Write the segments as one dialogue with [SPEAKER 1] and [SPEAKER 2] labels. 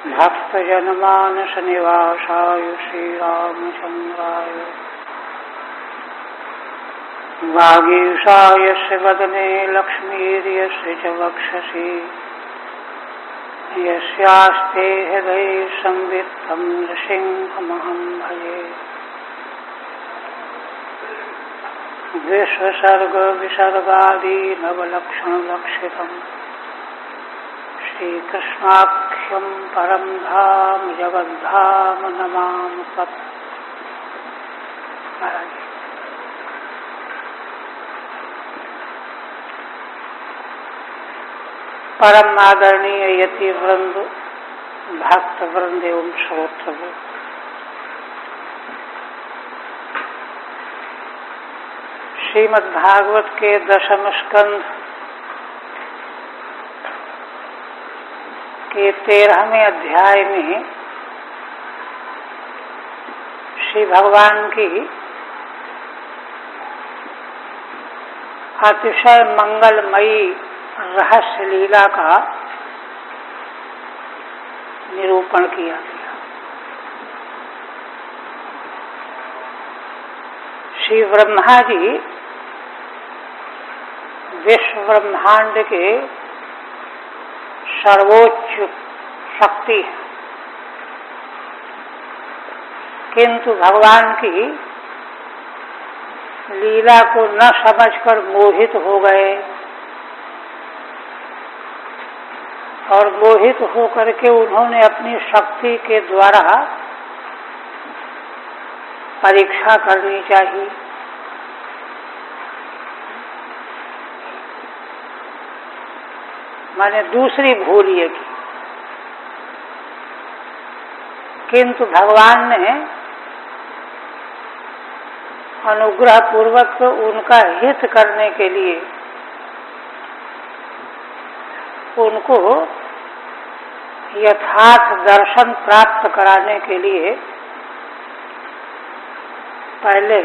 [SPEAKER 1] भक्तजनमानस निवासाय श्रीरामचन्द्राय वागीशायस्य वदने लक्ष्मीर्यस्य च वक्षसि यस्यास्ते हृदये संवित्तं नृसिंहमहं भजे। विश्वसर्ग विसर्गादि नवलक्षणलक्षितम् श्रीकृष्णाख्यं परं धाम जगद्धाम नमामि तत्। परम आदरणीय यति वृंद, भक्त वृंद एवं श्रोत्र, श्रीमद्भागवत के दशम स्कंध के 13वें अध्याय में श्री भगवान की अतिशय मंगलमयी रहस्य लीला का निरूपण किया गया। श्री ब्रह्मा जी विश्व ब्रह्मांड के सर्वोच्च शक्ति है, किंतु भगवान की लीला को न समझकर मोहित हो गए और मोहित होकर के उन्होंने अपनी शक्ति के द्वारा परीक्षा करनी चाहिए। माने दूसरी भूल ये की, किंतु भगवान ने अनुग्रह पूर्वक उनका हित करने के लिए उनको यथार्थ दर्शन प्राप्त कराने के लिए पहले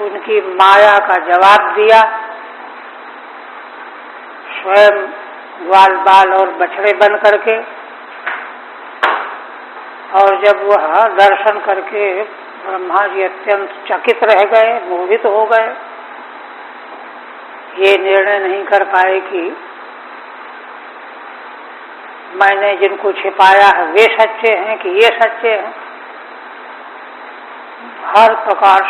[SPEAKER 1] उनकी माया का जवाब दिया। स्वयं ग्वाल बाल और बछड़े बन करके, और जब वह दर्शन करके ब्रह्मा जी अत्यंत चकित रह गए, मोहित हो गए, ये निर्णय नहीं कर पाए कि मैंने जिनको छिपाया है वे सच्चे हैं कि ये सच्चे हैं। हर प्रकार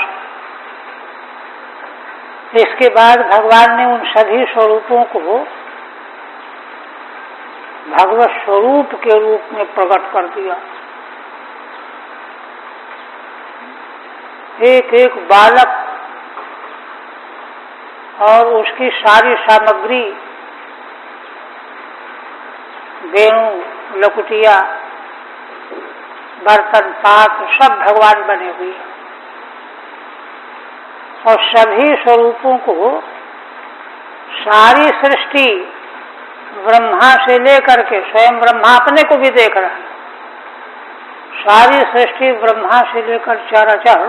[SPEAKER 1] से इसके बाद भगवान ने उन सभी स्वरूपों को भगवत स्वरूप के रूप में प्रकट कर दिया। एक एक बालक और उसकी सारी सामग्री, वेणु, लकुटिया, बर्तन, पात्र, सब भगवान बने हुए हैं और सभी स्वरूपों को सारी सृष्टि ब्रह्मा से लेकर के स्वयं ब्रह्मा अपने को भी देख रहा है। सारी सृष्टि ब्रह्मा से लेकर चराचर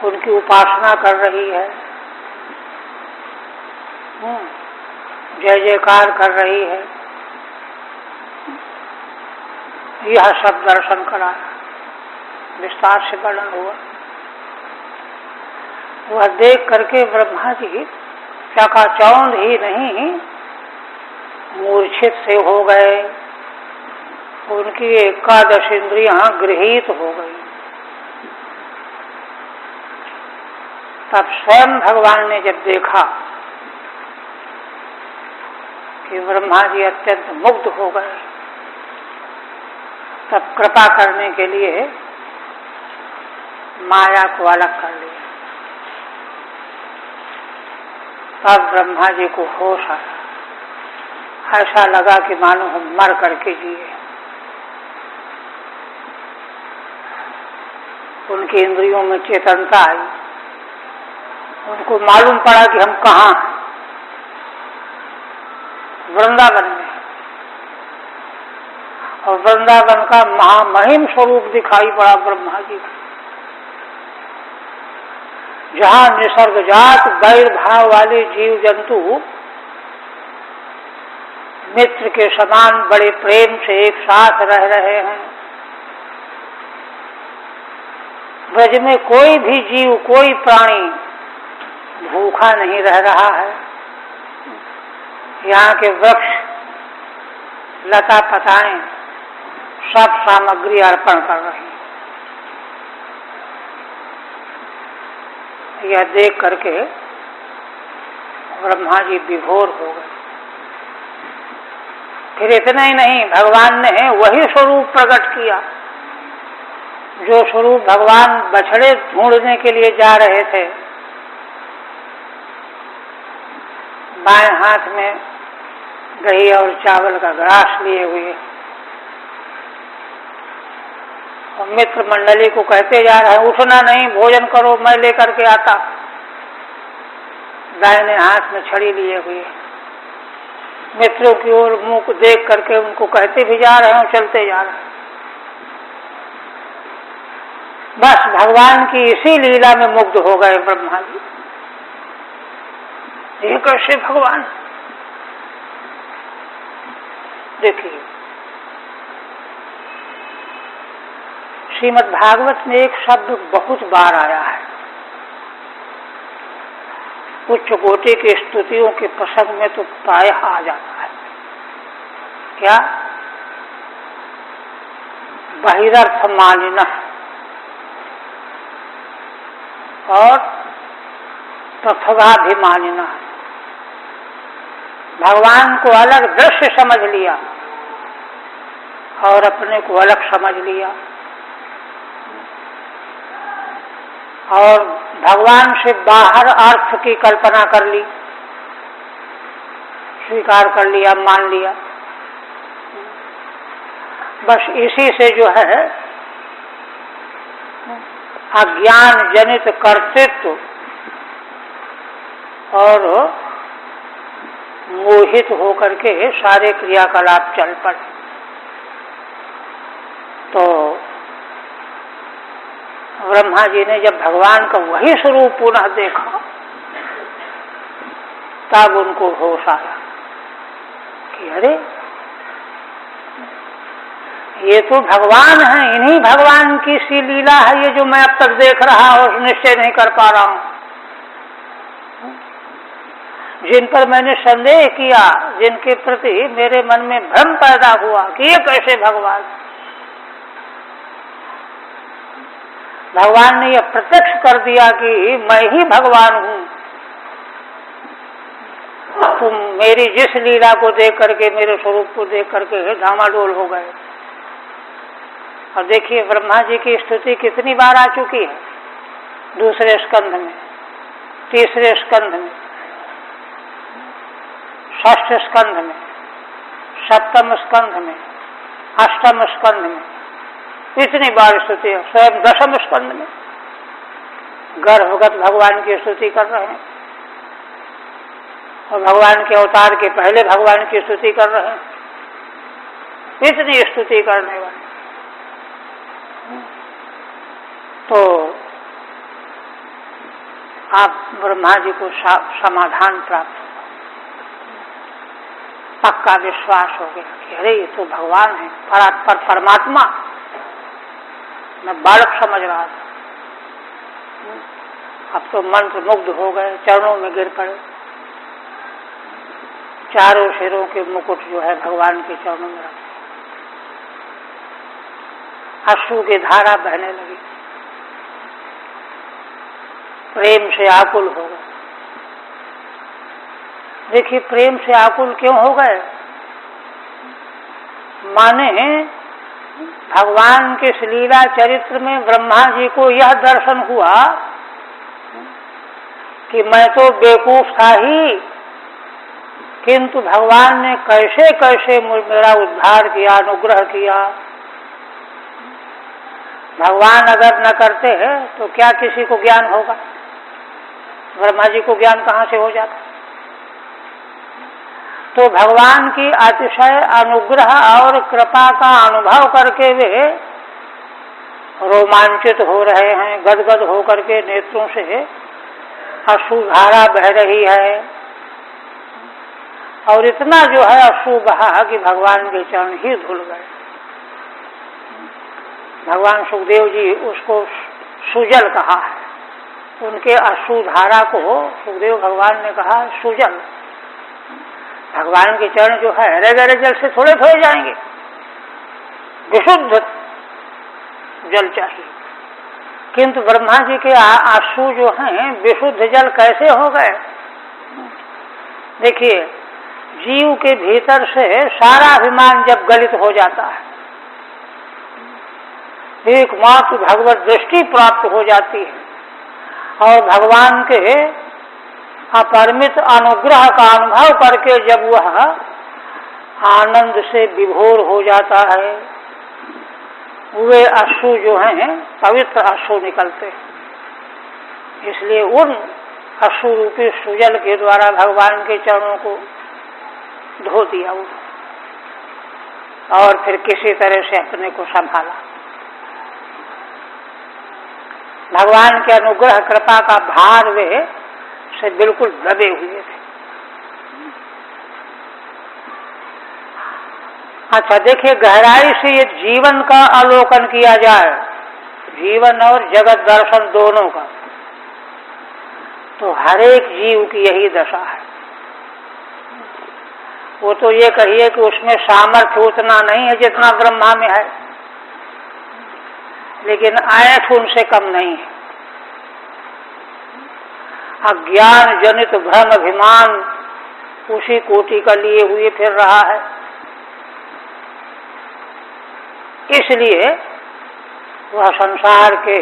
[SPEAKER 1] उनकी उपासना कर रही है, जय जयकार कर रही है। यह सब दर्शन करा, विस्तार से वर्णन हुआ। वह देख करके ब्रह्मा जी चकाचौंध ही नहीं मूर्छित से हो गए, उनकी 11 इंद्रियां गृहीत हो गई। तब स्वयं भगवान ने जब देखा कि ब्रह्मा जी अत्यंत मुग्ध हो गए, तब कृपा करने के लिए माया को अलग कर लिया। तब ब्रह्मा जी को होश आया, ऐसा लगा कि मानो हम मर करके जिए। उनकी इंद्रियों में चेतनता आई, उनको मालूम पड़ा कि हम कहाँ हैं, वृंदावन में। और वृंदावन का महामहिम स्वरूप दिखाई पड़ा ब्रह्मा जी को, जहाँ निसर्गजात वैर भाव वाले जीव जंतु मित्र के समान बड़े प्रेम से एक साथ रह रहे हैं। ब्रज में कोई भी जीव, कोई प्राणी भूखा नहीं रह रहा है। यहाँ के वृक्ष, लता पताएं सब सामग्री अर्पण कर रही हैं। यह देख करके ब्रह्मा जी विभोर हो गए। फिर इतना ही नहीं, भगवान ने वही स्वरूप प्रकट किया जो स्वरूप भगवान बछड़े ढूंढने के लिए जा रहे थे। बाएं हाथ में दही और चावल का ग्रास लिए हुए और मित्र मंडली को कहते जा रहे हैं, उठना नहीं, भोजन करो, मैं लेकर के आता। दाहिने हाथ में छड़ी लिए हुए मित्रों की ओर मुंह को देख करके उनको कहते भी जा रहे हैं, चलते जा रहे हैं। बस भगवान की इसी लीला में मुग्ध हो गए ब्रह्मा जी। ये कैसे भगवान? देखिए, श्रीमद् भागवत में एक शब्द बहुत बार आया है। उच्च कोटि की स्तुतियों के प्रसंग में तो प्रायः आ जाता है। क्या? बहिरर्थ मानिनः और तथाभिमानिनः। भगवान को अलग दृश्य समझ लिया और अपने को अलग समझ लिया और भगवान से बाहर अर्थ की कल्पना कर ली, स्वीकार कर लिया, मान लिया। बस इसी से जो है अज्ञान जनित कर्तृत्व और मोहित होकर के सारे क्रियाकलाप चल पड़े। तो ब्रह्मा जी ने जब भगवान का वही स्वरूप पुनः देखा तब उनको होश आया कि अरे ये तो भगवान है, इन्हीं भगवान की सी लीला है ये जो मैं अब तक देख रहा और निश्चय नहीं कर पा रहा हूं। जिन पर मैंने संदेह किया, जिनके प्रति मेरे मन में भ्रम पैदा हुआ कि ये कैसे भगवान। भगवान ने यह प्रत्यक्ष कर दिया कि मैं ही भगवान हूं। तुम मेरी जिस लीला को देख करके, मेरे स्वरूप को देख करके धामाडोल हो गए। और देखिए ब्रह्मा जी की स्तुति कितनी बार आ चुकी है, दूसरे स्कंध में, तीसरे स्कंध में, षष्ठ स्कंध में, सप्तम स्कंध में, अष्टम स्कंध में, इतनी बार स्तुति है। स्वयं दशम स्कंध में गर्भगत भगवान की स्तुति कर रहे हैं और भगवान के अवतार के पहले भगवान की स्तुति कर रहे हैं। इतनी स्तुति करने वाले तो आप ब्रह्मा जी को समाधान प्राप्त हुआ, पक्का विश्वास हो गया कि अरे ये तो भगवान है, परात्पर परमात्मा। मैं बालक समझ रहा था, अब तो मंत्र मुग्ध हो गए, चरणों में गिर पड़े। चारों सिरों के मुकुट जो है भगवान के चरणों में रखे, अश्रु की धारा बहने लगी, प्रेम से आकुल हो गए। देखिए प्रेम से आकुल क्यों हो गए? माने भगवान के लीला चरित्र में ब्रह्मा जी को यह दर्शन हुआ कि मैं तो बेवकूफ था ही, किंतु भगवान ने कैसे कैसे मेरा उद्धार किया, अनुग्रह किया। भगवान अगर न करते तो क्या किसी को ज्ञान होगा? ब्रह्मा जी को ज्ञान कहाँ से हो जाता? तो भगवान की अतिशय अनुग्रह और कृपा का अनुभव करके वे रोमांचित हो रहे हैं, गदगद होकर के नेत्रों से अश्रुधारा बह रही है। और इतना जो है अश्रु बहा कि भगवान के चरण ही धुल गए। भगवान सुखदेव जी उसको सुजल कहा है, उनके अश्रु धारा को सुखदेव भगवान ने कहा सुजल। भगवान के चरण जो है हरे गहरे जल से थोड़े धोए जाएंगे, विशुद्ध जल चाहिए। किंतु ब्रह्मा जी के आंसू जो हैं विशुद्ध जल कैसे हो गए? देखिए, जीव के भीतर से सारा अभिमान जब गलित हो जाता है, एकमात्र भगवत दृष्टि प्राप्त हो जाती है और भगवान के अपरिमित अनुग्रह का अनुभव करके जब वह आनंद से विभोर हो जाता है, वे अश्रु जो हैं पवित्र अश्रु निकलते हैं। इसलिए उन अश्रु रूपी सुजल के द्वारा भगवान के चरणों को धो दिया और फिर किसी तरह से अपने को संभाला। भगवान के अनुग्रह कृपा का भार वे से बिल्कुल दबे हुए थे। अच्छा देखिए, गहराई से ये जीवन का अवलोकन किया जाए, जीवन और जगत दर्शन दोनों का, तो हर एक जीव की यही दशा है। वो तो ये कहिए कि उसमें सामर्थ्य उतना नहीं है जितना ब्रह्मा में है, लेकिन आयत उनसे कम नहीं है। अज्ञान जनित भ्रम अभिमान उसी कोटि का लिए हुए फिर रहा है, इसलिए वह संसार के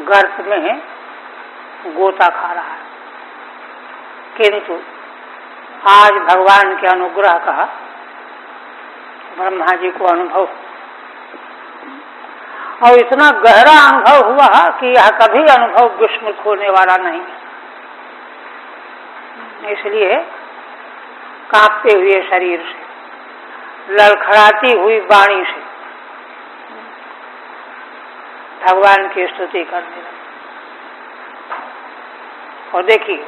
[SPEAKER 1] गर्त में गोता खा रहा है। किंतु आज भगवान के अनुग्रह का ब्रह्मा जी को अनुभव, और इतना गहरा अनुभव हुआ कि यह कभी अनुभव विस्मृत होने वाला नहीं। इसलिए कांपते हुए शरीर से, लड़खड़ाती हुई वाणी से भगवान की स्तुति करने लगे। और देखिए,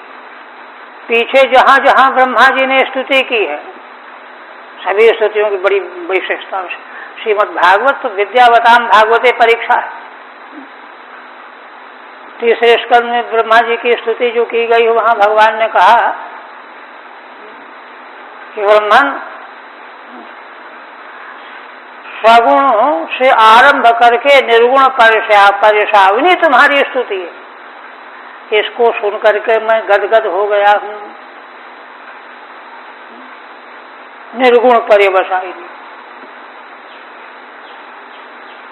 [SPEAKER 1] पीछे जहां जहां ब्रह्मा जी ने स्तुति की है, सभी स्तुतियों की बड़ी विशेषता है। श्रीमद् भागवत तो विद्यावताम भागवते परीक्षा है। तीसरे स्कंद में ब्रह्मा जी की स्तुति जो की गई, वहां भगवान ने कहा कि ब्रह्मन, सगुण से आरंभ करके निर्गुण परिशाविनी तुम्हारी स्तुति है। इसको सुन करके मैं गदगद हो गया हूं। निर्गुण पर्यवसायिनी,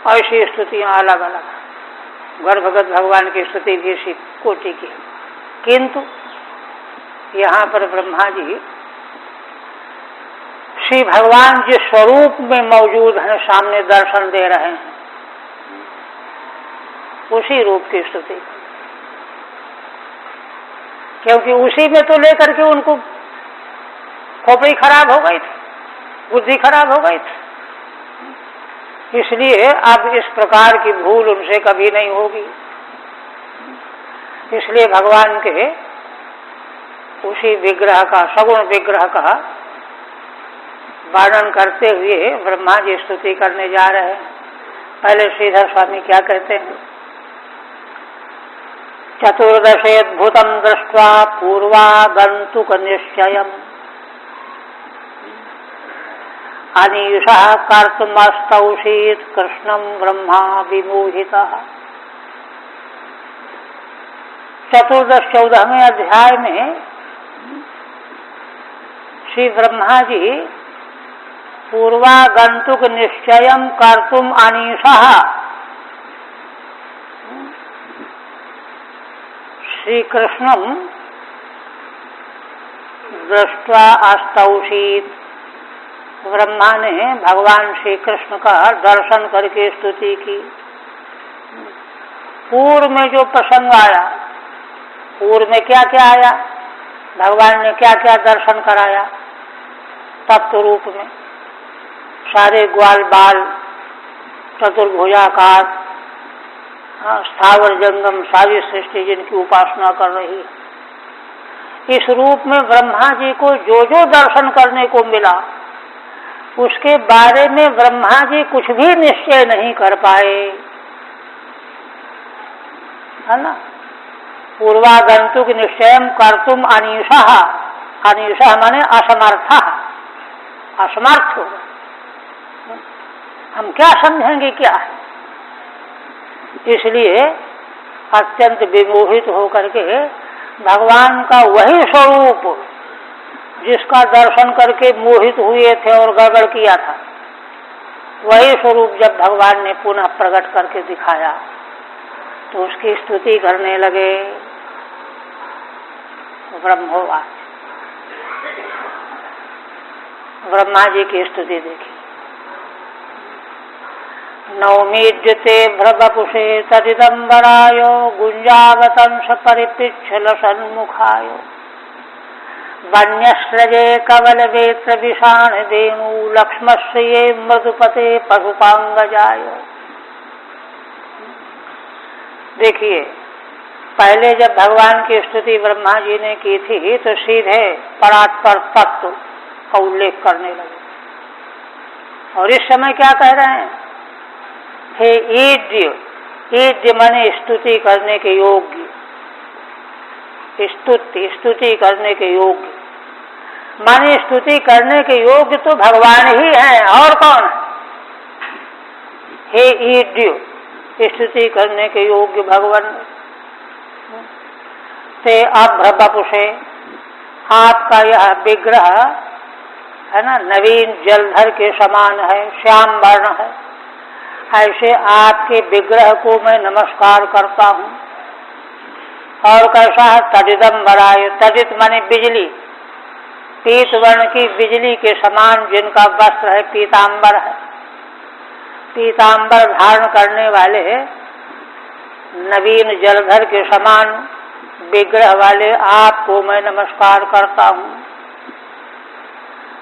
[SPEAKER 1] ऐसी स्तुतियां अलग अलग, गर्भगत भगवान की स्तुति भी इसी कोटि की। किंतु यहाँ पर ब्रह्मा जी श्री भगवान जिस स्वरूप में मौजूद हैं, सामने दर्शन दे रहे हैं, उसी रूप की स्तुति, क्योंकि उसी में तो लेकर के उनको खोपड़ी खराब हो गई थी, बुद्धि खराब हो गई थी। इसलिए अब इस प्रकार की भूल उनसे कभी नहीं होगी। इसलिए भगवान के उसी विग्रह का, सगुण विग्रह का वर्णन करते हुए ब्रह्मा जी स्तुति करने जा रहे हैं। पहले श्रीधर स्वामी क्या कहते हैं? चतुर्दशेद्भुतम दृष्ट्वा पूर्वागंतुक निश्चयम् अनीशः कर्तुमस्तौषीत् कृष्णं ब्रह्मा विमोहितः। 14वें अध्याय में श्री ब्रह्मा जी पूर्वागंतुक निश्चयम् कर्तुम अनीशः, श्री कृष्णं दृष्ट्वा अस्तौषीत्, ब्रह्मा ने भगवान श्री कृष्ण का दर्शन करके स्तुति की। पूर्व में जो प्रसंग आया, पूर्व में क्या क्या आया, भगवान ने क्या क्या दर्शन कराया तत्व रूप में, सारे ग्वाल बाल, चतुर्भुजाकार, स्थावर जंगम सारी सृष्टि जिनकी उपासना कर रही है, इस रूप में ब्रह्मा जी को जो जो दर्शन करने को मिला उसके बारे में ब्रह्मा जी कुछ भी निश्चय नहीं कर पाए, है ना। पूर्वागंतुक निश्चय कर्तुम अनीशः, अनीशः माने असमर्थ, असमर्थ हो, हम क्या समझेंगे क्या है। इसलिए अत्यंत विमोहित होकर के भगवान का वही स्वरूप जिसका दर्शन करके मोहित हुए थे और गड़बड़ किया था, वही स्वरूप जब भगवान ने पुनः प्रकट करके दिखाया तो उसकी स्तुति करने लगे। ब्रह्मोवाच, ब्रह्मा जी की स्तुति देखी। नौमीद्युते भ्रवपुषे तदिदंबराय गुंजावतंस परिपृच्छल सन्मुखाय वन्यस्रजे कवल वेत्र विषाण वेणु लक्ष्मश्रिये मृदुपते पशुपांगजाय। देखिए, पहले जब भगवान की स्तुति ब्रह्मा जी ने की थी तो सीधे परात्पर तत्व का उल्लेख करने लगे, और इस समय क्या कह रहे हैं, हे ईद्य, ईद्य माने स्तुति करने के योग्य, स्तुति करने के योग्य माने स्तुति करने के योग्य तो भगवान ही हैं, और कौन है। हे ईद्य, स्तुति करने के योग्य भगवान से अभ्रवपुषे, आपका यह विग्रह है ना नवीन जलधर के समान है, श्याम वर्ण है, ऐसे आपके विग्रह को मैं नमस्कार करता हूँ। और कैसा है, तदिदंबराय, तदित माने बिजली, पीत वर्ण की बिजली के समान जिनका वस्त्र है पीतांबर है, पीतांबर धारण करने वाले नवीन जलधर के समान विग्रह वाले आपको मैं नमस्कार करता हूँ।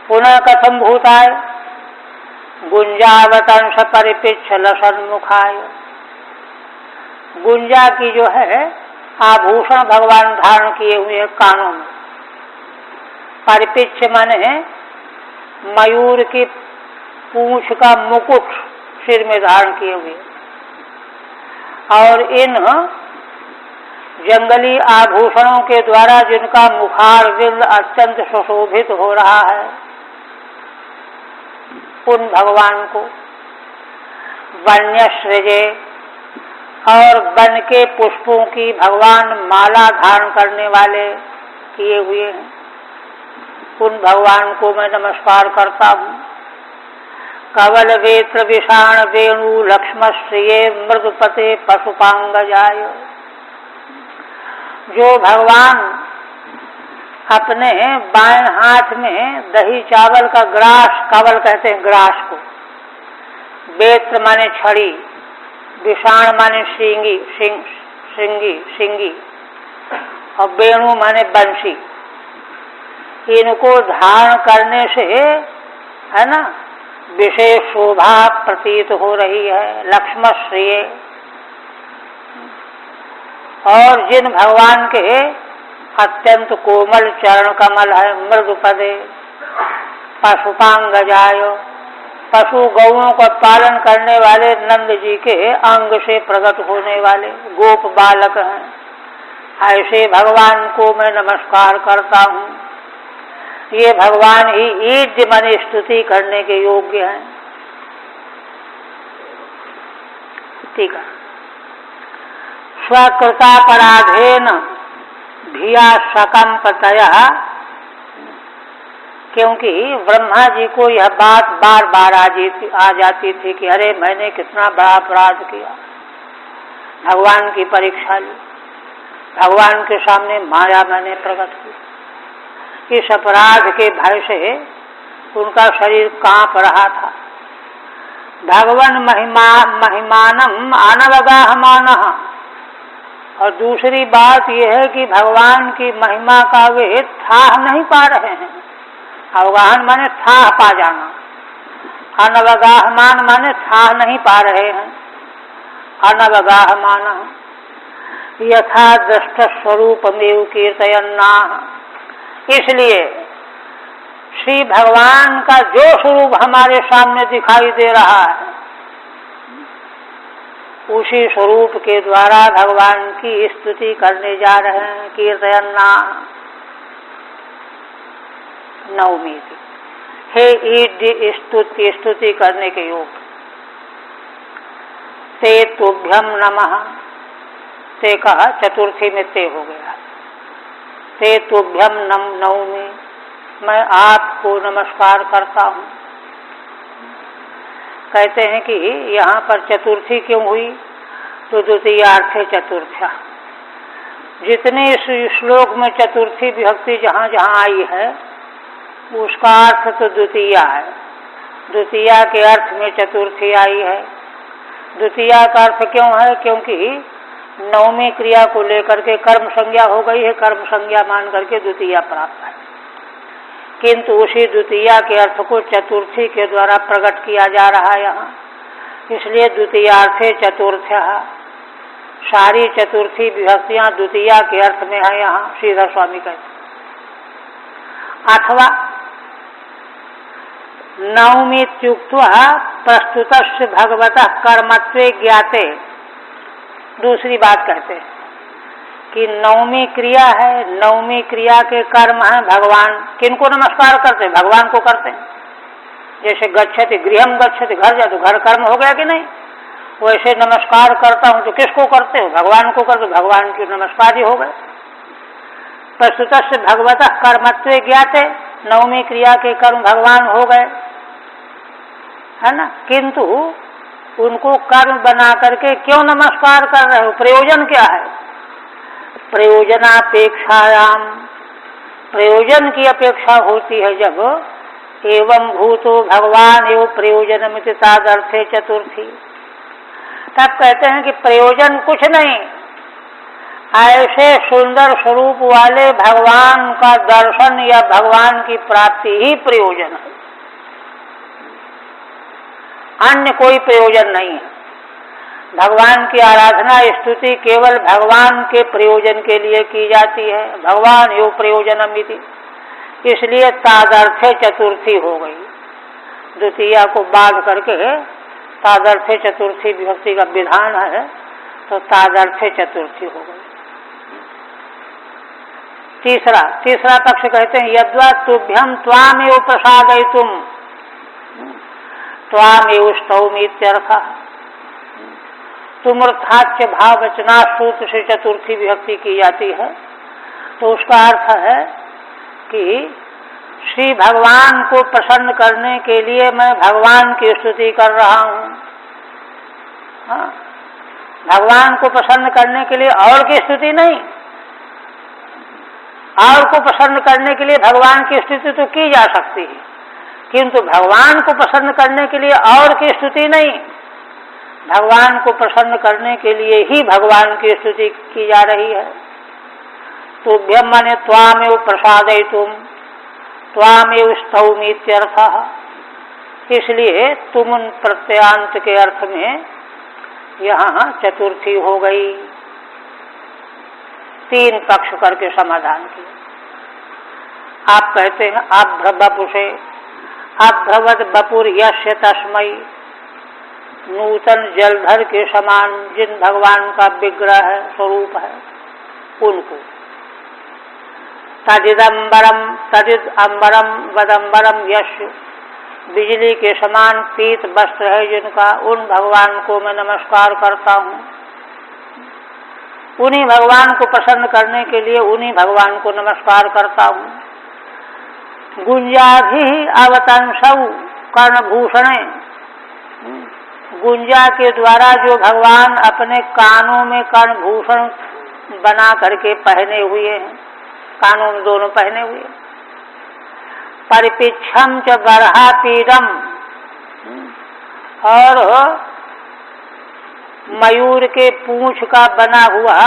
[SPEAKER 1] पुनः कथम भूताय गुंजावतंस परिपृच्छल सन्मुखाय, गुंजा की जो है आभूषण भगवान धारण किए हुए कानों में, परिपृच्छ माने मयूर की पूंछ का मुकुट सिर में धारण किए हुए, और इन जंगली आभूषणों के द्वारा जिनका मुखार बिंद अत्यंत सुशोभित हो रहा है, उन भगवान को वन्यश्रजे, और वन के पुष्पों की भगवान माला धारण करने वाले किए हुए हैं, उन भगवान को मैं नमस्कार करता हूँ। कवल वेत्र विषाण वेणु लक्ष्मश्रिये मृदुपते पशुपांगजाय, जो भगवान अपने बाएं हाथ में दही चावल का ग्रास, कवल कहते हैं ग्रास को, वेत्र माने छड़ी, विषाण माने सिंगी, सिंगी, और वेणु माने बंसी, इनको धारण करने से है ना विशेष शोभा प्रतीत हो रही है। लक्ष्मश्रिये, और जिन भगवान के अत्यंत कोमल चरण कमल है, मृदुपदे पशुपांगजाय, पशु गौओं का पालन करने वाले नंद जी के अंग से प्रकट होने वाले गोप बालक हैं, ऐसे भगवान को मैं नमस्कार करता हूँ। ये भगवान ही ईद्य माने स्तुति करने के योग्य हैं। ठीक है, स्वकृतापराधेन धिया सकंपतयः, क्योंकि ब्रह्मा जी को यह बात बार बार आ जाती थी कि अरे मैंने कितना बड़ा अपराध किया, भगवान की परीक्षा ली, भगवान के सामने माया मैंने प्रकट की। इस अपराध के भय से उनका शरीर कांप रहा था। भगवान महिमानम अनवगाहमानः, और दूसरी बात यह है कि भगवान की महिमा का वे थाह नहीं पा रहे हैं। अवगाहन माने थाह पा जाना, अनवगाहमान माने थाह नहीं पा रहे हैं। अनवगाहमान यथा दृष्ट स्वरूपमेव कीर्तयन्नाः, इसलिए श्री भगवान का जो स्वरूप हमारे सामने दिखाई दे रहा है, उसी स्वरूप के द्वारा भगवान की स्तुति करने जा रहे हैं। कीर्तयन्ना नवमी थी, हे ईद स्तुति करने के योग। ते तुभ्यम नमः, ते कहा चतुर्थी में ते हो गया। ते तुभ्यम नवमी, मैं आपको नमस्कार करता हूँ। कहते हैं कि यहाँ पर चतुर्थी क्यों हुई, तो द्वितीयार्थे चतुर्थ्या। जितने श्लोक में चतुर्थी विभक्ति जहाँ जहाँ आई है उसका अर्थ तो द्वितीया है। द्वितीया के अर्थ में चतुर्थी आई है। द्वितीया का अर्थ क्यों है, क्योंकि नवमी क्रिया को लेकर के कर्म संज्ञा हो गई है, कर्म संज्ञा मान करके द्वितीया प्राप्त है। किंतु उसी द्वितीया के अर्थ को चतुर्थी के द्वारा प्रकट किया जा रहा है यहाँ, इसलिए द्वितीयार्थे चतुर्थ्या। सारी चतुर्थी विभक्तियां द्वितीया के अर्थ में है यहाँ, श्रीधर स्वामी कहते। अथवा नवमीत्युक्त्वा प्रस्तुतस्य भगवतः कर्मत्वे ज्ञाते, दूसरी बात कहते हैं कि नवमी क्रिया है, नवमी क्रिया के कर्म है भगवान। किनको नमस्कार करते हैं, भगवान को करते हैं। जैसे गच्छति गृहम गच्छति, घर जा तो घर कर्म हो गया कि नहीं, वैसे नमस्कार करता हूं तो किसको करते हो, भगवान को करते, भगवान की नमस्कार ही हो गए। प्रस्तुतस्य भगवतः कर्मत्वे ज्ञाते, नवमी क्रिया के कर्म भगवान हो गए, है ना। किंतु उनको कर्म बना करके क्यों नमस्कार कर रहे हो, प्रयोजन क्या है। प्रयोजनापेक्षायाम, प्रयोजन की अपेक्षा होती है जब एवं भूतो भगवान एवं प्रयोजनमिति तादर्थे चतुर्थी। तब कहते हैं कि प्रयोजन कुछ नहीं, ऐसे सुंदर स्वरूप वाले भगवान का दर्शन या भगवान की प्राप्ति ही प्रयोजन है, अन्य कोई प्रयोजन नहीं है। भगवान की आराधना स्तुति केवल भगवान के प्रयोजन के लिए की जाती है, भगवान एवं प्रयोजनम इति। इसलिए तादर्थे चतुर्थी हो गई, द्वितीया को बांध करके तादर्थे चतुर्थी विभक्ति का विधान है, तो तादर्थे चतुर्थी हो गई। तीसरा पक्ष कहते हैं यद्वा तुभ्यम त्वामेव प्रसादयितुम त्वामेव स्तौमीत्यर्थः। तुमर्थाच्य भाव वचना सूत्र से चतुर्थी विभक्ति की जाती है, तो उसका अर्थ है कि श्री भगवान को प्रसन्न करने के लिए मैं भगवान की स्तुति कर रहा हूँ। हाँ, भगवान को प्रसन्न करने के लिए और की स्तुति नहीं, और को प्रसन्न करने के लिए भगवान की स्तुति तो की जा सकती है, किंतु भगवान को प्रसन्न करने के लिए और की स्तुति नहीं, भगवान को प्रसन्न करने के लिए ही भगवान की स्तुति की जा रही है। तुभ्यम माने त्वामेव प्रसादयितुम, त्वामेव स्तौमीत्यर्थः। इसलिए तुम प्रत्ययान्त के अर्थ में यहाँ चतुर्थी हो गई। तीन पक्ष करके समाधान किया। आप कहते हैं अभ्रवपुषे, अभ्रवद बपुर यस्य तस्मै, नूतन जलधर के समान जिन भगवान का विग्रह है, स्वरूप है, उनको। तदिदम्बरम तदिद अम्बरम वदम्बरम यश, बिजली के समान पीत वस्त्र है जिनका, उन भगवान को मैं नमस्कार करता हूँ। उन्हीं भगवान को प्रसन्न करने के लिए उन्हीं भगवान को नमस्कार करता हूँ। गुंजाभि अवतंसौ कर्णभूषणे, गुंजा के द्वारा जो भगवान अपने कानों में कर्णभूषण बना करके पहने हुए हैं, कानों में दोनों पहने हुए। परिपिच्छम च बरहापीडम, और मयूर के पूंछ का बना हुआ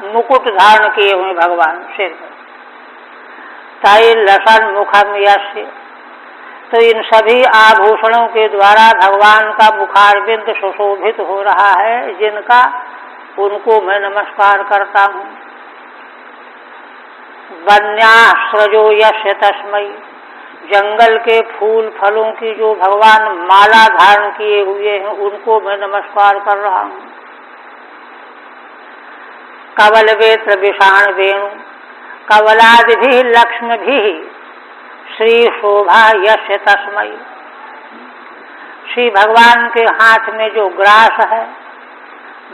[SPEAKER 1] मुकुट धारण किए हुए भगवान सिर पर। तैल लसन मुखम यस्य, तो इन सभी आभूषणों के द्वारा भगवान का मुखारविंद सुशोभित हो रहा है, जिनका उनको मैं नमस्कार करता हूँ। वन्यास्रजो यस्य तस्मै, जंगल के फूल फलों की जो भगवान माला धारण किए हुए हैं उनको मैं नमस्कार कर रहा हूँ। कवल वेत्र विषाण वेणु कवलादि भी लक्ष्म भी श्री शोभा यस्य तस्मै, श्री भगवान के हाथ में जो ग्रास है,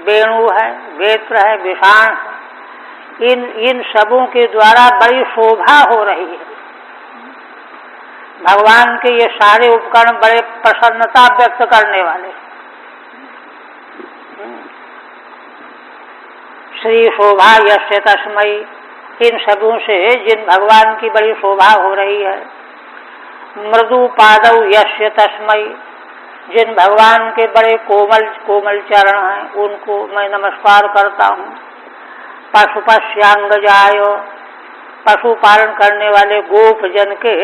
[SPEAKER 1] वेणु है, वेत्र है, विषाण है, इन सबों के द्वारा बड़ी शोभा हो रही है। भगवान के ये सारे उपकरण बड़े प्रसन्नता व्यक्त करने वाले। श्री शोभा यस्य तस्मै, इन सबों से जिन भगवान की बड़ी शोभा हो रही है। मृदु पादौ यस्य तस्मै, जिन भगवान के बड़े कोमल कोमल चरण हैं उनको मैं नमस्कार करता हूँ। पशुपस्यांगजाय, पशुपालन करने वाले गोप जन के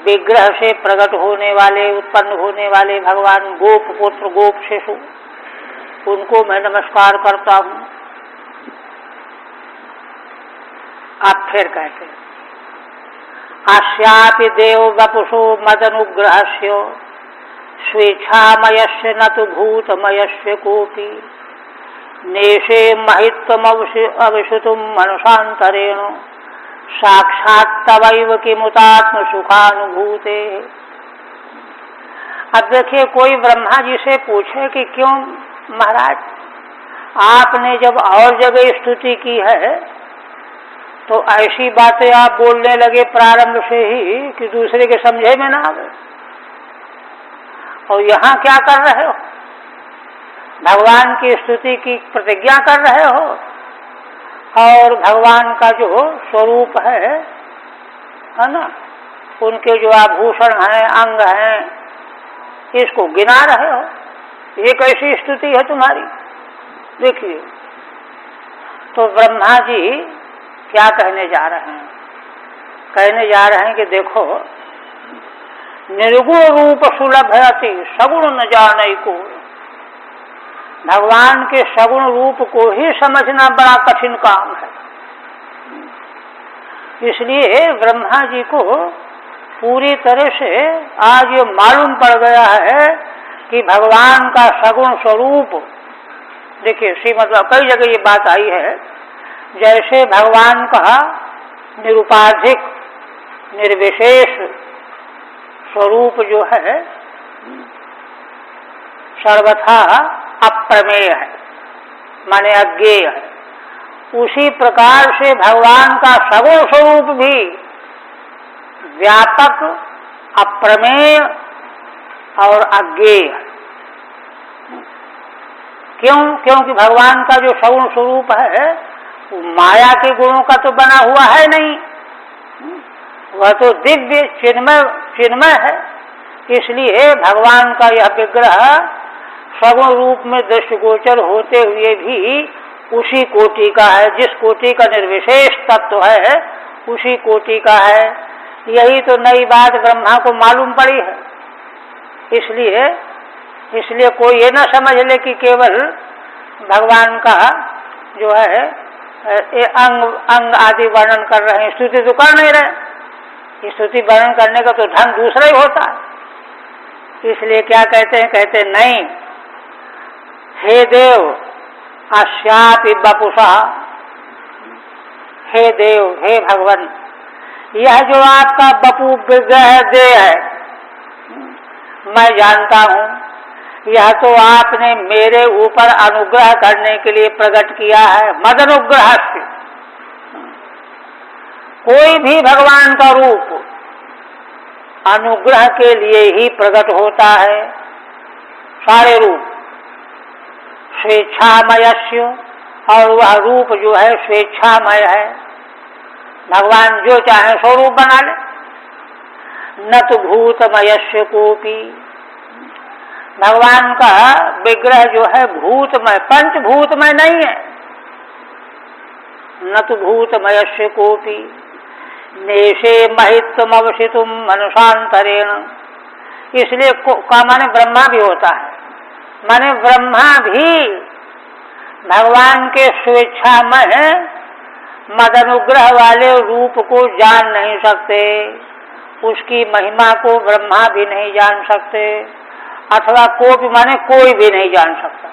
[SPEAKER 1] विग्रह से प्रकट होने वाले, उत्पन्न होने वाले भगवान गोप पुत्र गोप शिशु, उनको मैं नमस्कार करता हूँ। आप फिर कहते हैं अस्यापि देव वपुषो मदनुग्रहस्य स्वेच्छामयस्य न तु भूतमयस्य कोपि नेशे महित्वमविशुतुं मनुषान्तरेण साक्षात् तवैव किमुतात्म सुखानुभूते। अब देखिए, कोई ब्रह्मा जी से पूछे कि क्यों महाराज आपने जब और जगह स्तुति की है तो ऐसी बातें आप बोलने लगे प्रारंभ से ही कि दूसरे के समझे में ना आवे, और यहाँ क्या कर रहे हो? भगवान की स्तुति की प्रतिज्ञा कर रहे हो और भगवान का जो स्वरूप है ना, उनके जो आभूषण हैं, अंग हैं, इसको गिना रहे हो। ये कैसी स्तुति है तुम्हारी? देखिए, तो ब्रह्मा जी क्या कहने जा रहे हैं? कहने जा रहे हैं कि देखो, निर्गुण रूप सुलभ अति सगुण न जाने को। भगवान के सगुण रूप को ही समझना बड़ा कठिन काम है। इसलिए ब्रह्मा जी को पूरी तरह से आज ये मालूम पड़ गया है कि भगवान का सगुण स्वरूप, देखिए श्रीमद् कई जगह ये बात आई है, जैसे भगवान का निरुपाधिक निर्विशेष स्वरूप जो है सर्वथा अप्रमेय है, माने अज्ञेय है, उसी प्रकार से भगवान का सगुण स्वरूप भी व्यापक, अप्रमेय और अज्ञेय है। क्यों? क्योंकि भगवान का जो सगुण स्वरूप है वो माया के गुणों का तो बना हुआ है नहीं, वह तो दिव्य चिन्मय है। इसलिए भगवान का यह विग्रह सगुण रूप में दृष्टिगोचर होते हुए भी उसी कोटि का है, जिस कोटि का निर्विशेष तत्व है उसी कोटि का है। यही तो नई बात ब्रह्मा को मालूम पड़ी है। इसलिए कोई ये न समझ ले कि केवल भगवान का जो है अंग आदि वर्णन कर रहे हैं, स्तुति तो कर नहीं रहे। स्तुति वर्णन करने का तो ढंग दूसरा ही होता है। इसलिए क्या कहते हैं? कहते नहीं, हे देव अस्यापि वपुषा, हे देव, हे भगवान, यह जो आपका बपू विग्रह देह है, मैं जानता हूँ यह तो आपने मेरे ऊपर अनुग्रह करने के लिए प्रकट किया है। मद अनुग्रह से कोई भी भगवान का रूप अनुग्रह के लिए ही प्रकट होता है। सारे रूप स्वेच्छामयस्य, और वह रूप जो है स्वेच्छामय है। भगवान जो चाहे सो रूप बना ले। न तो भूतमयस्य कोपि, भगवान का विग्रह जो है भूतमय, पंचभूतमय नहीं है। न तो भूतमयस्य कोपि नेशे महित्वमवसितुम मनुषांतरेण, इसलिए का माने ब्रह्मा भी होता है। माने ब्रह्मा भी भगवान के स्वेच्छामय मद अनुग्रह वाले रूप को जान नहीं सकते, उसकी महिमा को ब्रह्मा भी नहीं जान सकते, अथवा कोपि माने कोई भी नहीं जान सकता।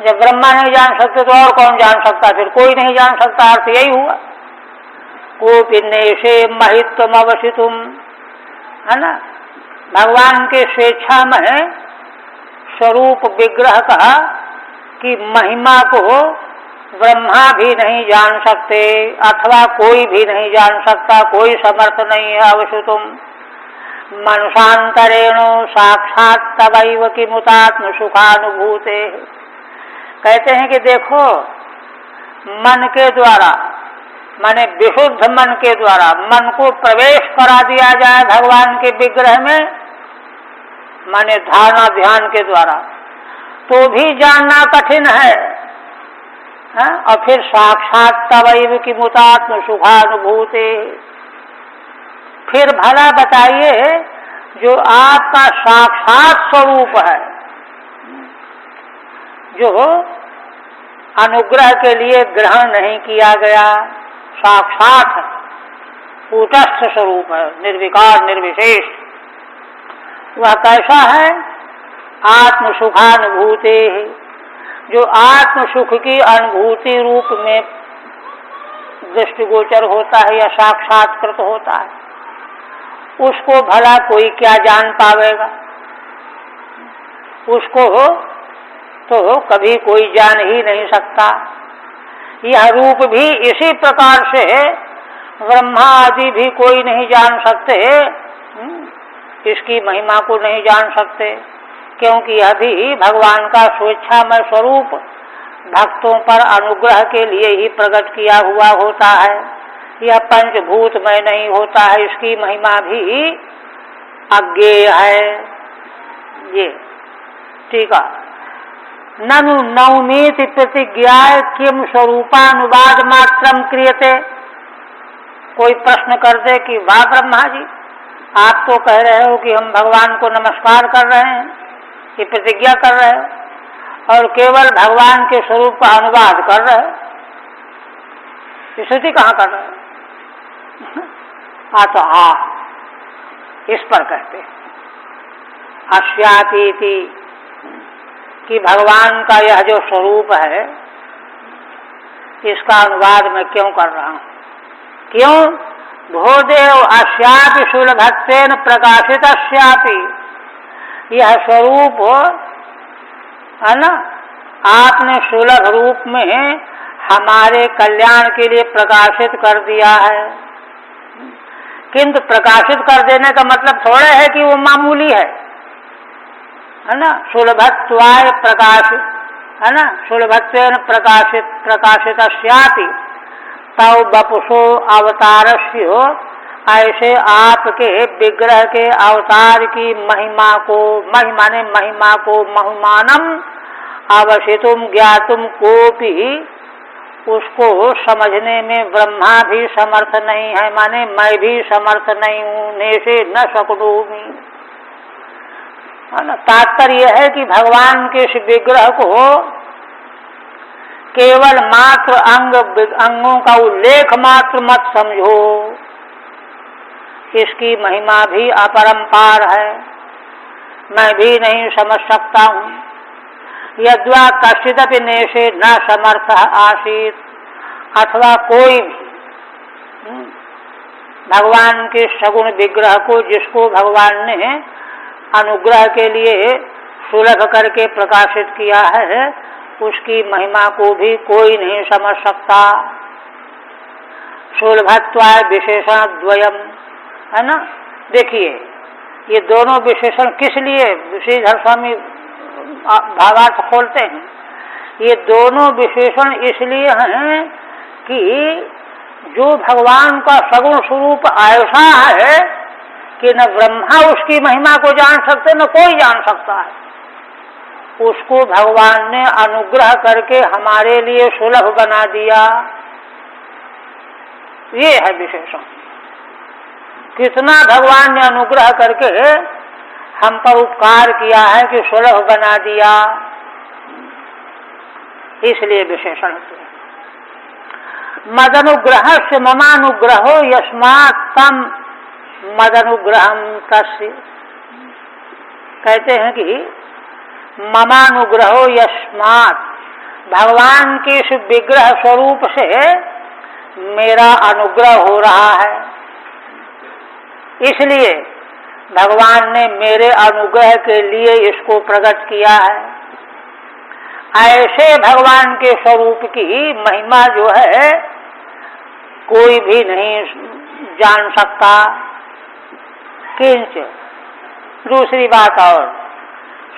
[SPEAKER 1] जब ब्रह्मा नहीं जान सकते तो और कौन जान सकता, फिर कोई नहीं जान सकता, अर्थ यही हुआ। कोपि नेशे महित्वम अवसितुम, है ना, भगवान के स्वेच्छा में स्वरूप विग्रह का कि महिमा को ब्रह्मा भी नहीं जान सकते, अथवा कोई भी नहीं जान सकता, कोई समर्थ नहीं है। अवसुतुम मनुषांतरेण साक्षात तवैव किमुतात्म सुखानुभूते। कहते हैं कि देखो, मन के द्वारा माने विशुद्ध मन के द्वारा मन को प्रवेश करा दिया जाए भगवान के विग्रह में, माने धारणा ध्यान के द्वारा, तो भी जानना कठिन है। और फिर साक्षात तवैव किमुतात्म सुखानुभूते, फिर भला बताइए जो आपका साक्षात स्वरूप है, जो अनुग्रह के लिए ग्रहण नहीं किया गया, साक्षात है, कूटस्थ स्वरूप है, निर्विकार निर्विशेष, वह कैसा है? आत्म सुखानुभूते, जो आत्म सुख की अनुभूति रूप में दृष्टिगोचर होता है या साक्षात्कृत होता है, उसको भला कोई क्या जान पावेगा? उसको तो कभी कोई जान ही नहीं सकता। यह रूप भी इसी प्रकार से ब्रह्मा आदि भी कोई नहीं जान सकते, इसकी महिमा को नहीं जान सकते, क्योंकि यह भी भगवान का स्वेच्छामय स्वरूप भक्तों पर अनुग्रह के लिए ही प्रकट किया हुआ होता है। यह पंचभूतमय नहीं होता है, इसकी महिमा भी अज्ञेय है। ये ठीक है। ननु नौमीति प्रतिज्ञा किम स्वरूपानुवाद मात्रम क्रियते। कोई प्रश्न कर दे कि वाह ब्रह्मा जी, आप तो कह रहे हो कि हम भगवान को नमस्कार कर रहे हैं, ये प्रतिज्ञा कर रहे हो, और केवल भगवान के स्वरूप का अनुवाद कर रहे हो, स्तुति कहाँ कर रहे हो? तो इस पर कहते अश्यापीति कि भगवान का यह जो स्वरूप है, इसका अनुवाद मैं क्यों कर रहा हूं? क्यों? भोदेव अश्यापि सुलभत्वेन प्रकाशित अश्यापि, यह स्वरूप है ना, आपने सुलभ रूप में हमारे कल्याण के लिए प्रकाशित कर दिया है। किंतु प्रकाशित कर देने का मतलब थोड़ा है कि वो मामूली है ना, सुलभत्वाय प्रकाशित, है ना, सुलभत्वेन प्रकाशित अश्यापि तव बपुषो अवतारस्यो, ऐसे आपके विग्रह के अवतार की महिमा को, महिमा को महिमानम अवसितुम ज्ञातुम कोपि, उसको समझने में ब्रह्मा भी समर्थ नहीं है, माने मैं भी समर्थ नहीं हूँ, नेशे न शक्नोमि। तात्पर्य है कि भगवान के इस विग्रह को केवल मात्र अंगों का उल्लेख मात्र मत समझो, इसकी महिमा भी अपरंपार है, मैं भी नहीं समझ सकता हूँ। यद्वा कश्चिदपि नेशे न समर्थ आसीत, अथवा कोई भी भगवान के सगुण विग्रह को, जिसको भगवान ने अनुग्रह के लिए सुलभ करके प्रकाशित किया है, उसकी महिमा को भी कोई नहीं समझ सकता। सुलभत्वाय विशेषण द्वयम, है ना। देखिए ये दोनों विशेषण किस लिए श्रीधर स्वामी भावार्थ खोलते हैं, ये दोनों विशेषण इसलिए हैं कि जो भगवान का सगुण स्वरूप ऐसा है कि न ब्रह्मा उसकी महिमा को जान सकते न कोई जान सकता है, उसको भगवान ने अनुग्रह करके हमारे लिए सुलभ बना दिया। ये है विशेषण। कितना भगवान ने अनुग्रह करके हम पर उपकार किया है कि सुलभ बना दिया, इसलिए विशेषण। मदनुग्रह से ममानुग्रहो यस्मात् तम मदनुग्रहम तस्य। कहते हैं कि ममानुग्रहो यस्मात्, भगवान के इस विग्रह स्वरूप से मेरा अनुग्रह हो रहा है, इसलिए भगवान ने मेरे अनुग्रह के लिए इसको प्रकट किया है। ऐसे भगवान के स्वरूप की महिमा जो है कोई भी नहीं जान सकता। किंच, दूसरी बात और,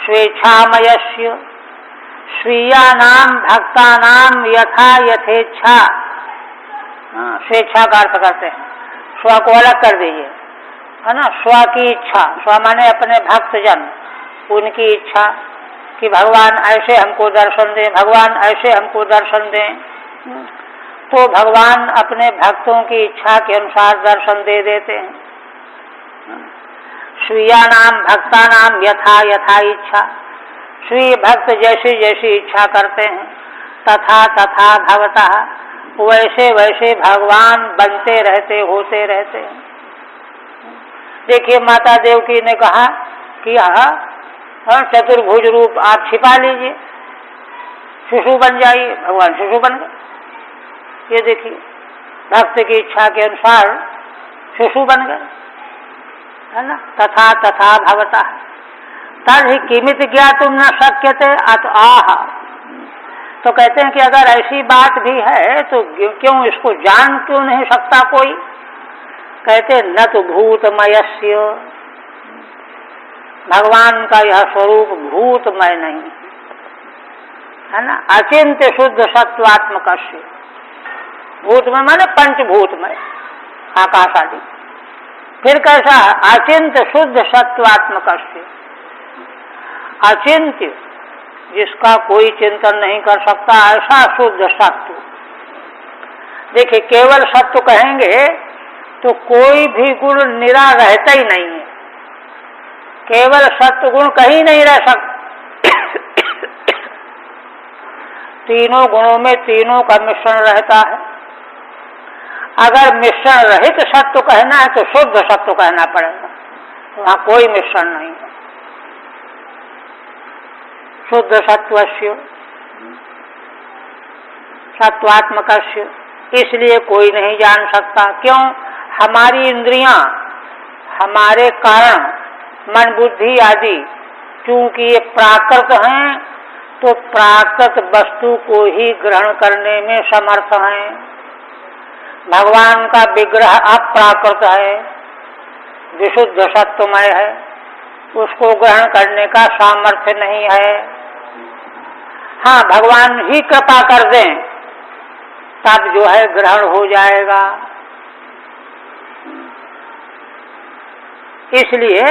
[SPEAKER 1] स्वेच्छामयस्य स्वीयानाम भक्तानाम यथा यथेच्छा। स्वेच्छा का अर्थ करते हैं, स्व को अलग कर दीजिए, है ना। स्व की इच्छा, स्व माने अपने भक्तजन, उनकी इच्छा कि भगवान ऐसे हमको दर्शन दें, भगवान ऐसे हमको दर्शन दें, तो भगवान अपने भक्तों की इच्छा के अनुसार दर्शन दे देते हैं। स्वीयानाम भक्तानाम यथा यथा इच्छा, स्वीय भक्त जैसी जैसी इच्छा करते हैं, तथा तथा भवतः, वैसे वैसे भगवान बनते रहते, होते रहते हैं। देखिए माता देवकी ने कहा कि चतुर्भुज रूप आप छिपा लीजिए, शिशु बन जाइए, भगवान शिशु बन गए। ये देखिए भक्त की इच्छा के अनुसार शिशु बन गए, है ना। तथा तथा भवता तर्हि किमित ज्ञातुम न शक्यते अत आह। तो कहते हैं कि अगर ऐसी बात भी है तो क्यों इसको जान क्यों नहीं सकता कोई। कहते न तो भूतमयस्य, भगवान का यह स्वरूप भूतमय नहीं है ना, अचिंत्य शुद्ध सत्वात्मक। भूतमय माने पंचभूतमय, आकाश आदि। फिर कैसा, अचिंत्य शुद्ध सत्वात्मक। अचिंत्य, जिसका कोई चिंतन नहीं कर सकता, ऐसा शुद्ध सत्व। देखिए केवल सत्व कहेंगे तो कोई भी गुण निरा रहता ही नहीं है, केवल सत्व गुण कहीं नहीं रह सकता। तीनों गुणों में तीनों का मिश्रण रहता है। अगर मिश्रण रहित सत्व कहना है तो शुद्ध सत्व कहना पड़ेगा, वहां कोई मिश्रण नहीं है। शुद्ध सत्वस्य सत्वात्मकस्य, इसलिए कोई नहीं जान सकता। क्यों, हमारी इंद्रियां, हमारे कारण मन बुद्धि आदि चूंकि ये प्राकृत हैं, तो प्राकृत वस्तु को ही ग्रहण करने में समर्थ हैं। भगवान का विग्रह अप्राकृत है, विशुद्ध सत्वमय है, उसको ग्रहण करने का सामर्थ्य नहीं है। हाँ, भगवान ही कृपा कर दें तब जो है ग्रहण हो जाएगा। इसलिए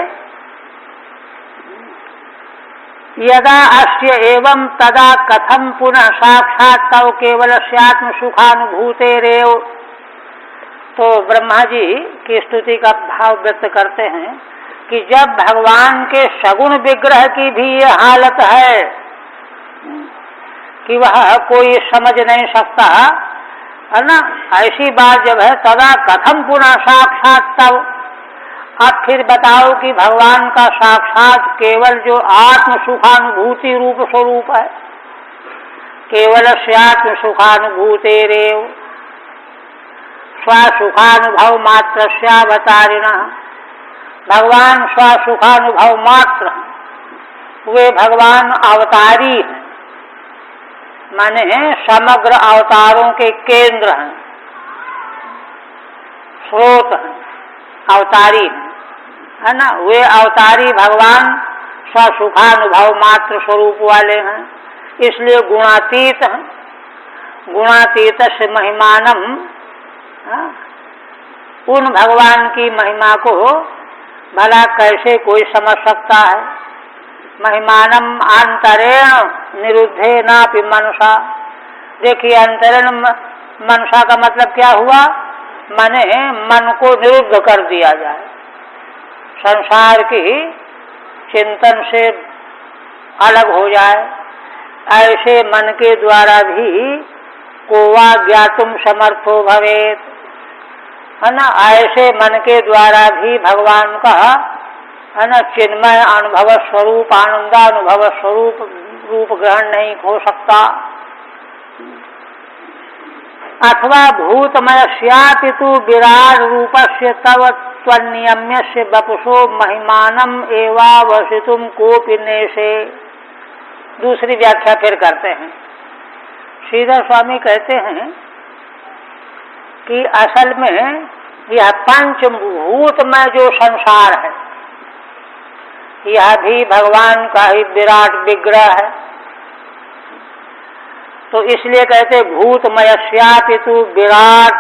[SPEAKER 1] यदा अस्य एवं तदा कथम पुनः साक्षात् तव केवल स्यात्म सुखानुभूतेरेव। तो ब्रह्मा जी की स्तुति का भाव व्यक्त करते हैं कि जब भगवान के सगुण विग्रह की भी ये हालत है कि वह कोई समझ नहीं सकता, है ना, ऐसी बात जब है, तदा कथम पुनः साक्षात् तव। अब फिर बताओ कि भगवान का साक्षात केवल जो आत्म सुखानुभूति रूप स्वरूप है, केवल स्यात्म सुखानुभूतेरेव स्वसुखानुभव मात्र स्यावतारिण। भगवान स्वसुखानुभव मात्र, वे भगवान अवतारी हैं, माने समग्र अवतारों के केंद्र हैं, स्रोत हैं, अवतारी हैं, है ना। वे अवतारी भगवान स्वसुखानुभव मात्र स्वरूप वाले हैं, इसलिए गुणातीत हैं। गुणातीत से महिमानम, उन भगवान की महिमा को भला कैसे कोई समझ सकता है। महिमानम आंतरेण निरुद्धे नापि मनसा। देखिए अंतरेण मनसा का मतलब क्या हुआ, माने मन को निरुद्ध कर दिया जाए, संसार की चिंतन से अलग हो जाए। ऐसे मन के द्वारा भी को वा ज्ञातुम समर्थो भवेत, है ना। ऐसे मन के द्वारा भी भगवान का, है ना, चिन्मय अनुभव स्वरूप, आनंदानुभव स्वरूप रूप ग्रहण नहीं हो सकता। अथवा भूतमय स्याति तु विराट रूपस्य तव त्वन्नियम्यस्य वपुषो महिमानम एवावसितुम कोपि नेशे। दूसरी व्याख्या फिर करते हैं। श्रीधर स्वामी कहते हैं कि असल में यह पंचभूतमय जो संसार है, यह भी भगवान का ही विराट विग्रह है। तो इसलिए कहते भूतमयस्यापि तु विराट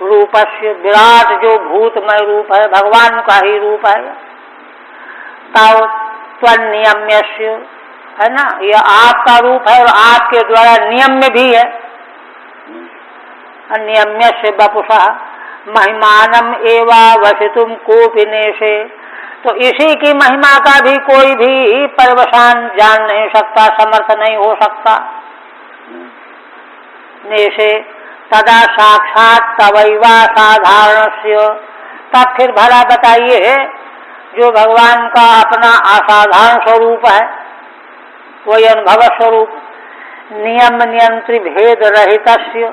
[SPEAKER 1] रूपस्य, विराट जो भूतमय रूप है भगवान का ही रूप है। तव त्वन्नियम्यस्य, है ना, यह आपका रूप है और आपके द्वारा नियम्य भी है। नियम्यस्य वपुषः महिमानम एवा वसितुम कोपि नेशे। तो इसी की महिमा का भी कोई भी पर्यवसान जान नहीं सकता, समर्थ नहीं हो सकता। नेशे तदा साक्षात तवैवा साधारणस्य। तब फिर भला बताइए, जो भगवान का अपना असाधारण स्वरूप है, वही अनुभव स्वरूप, नियम नियंत्री भेद रहितस्य,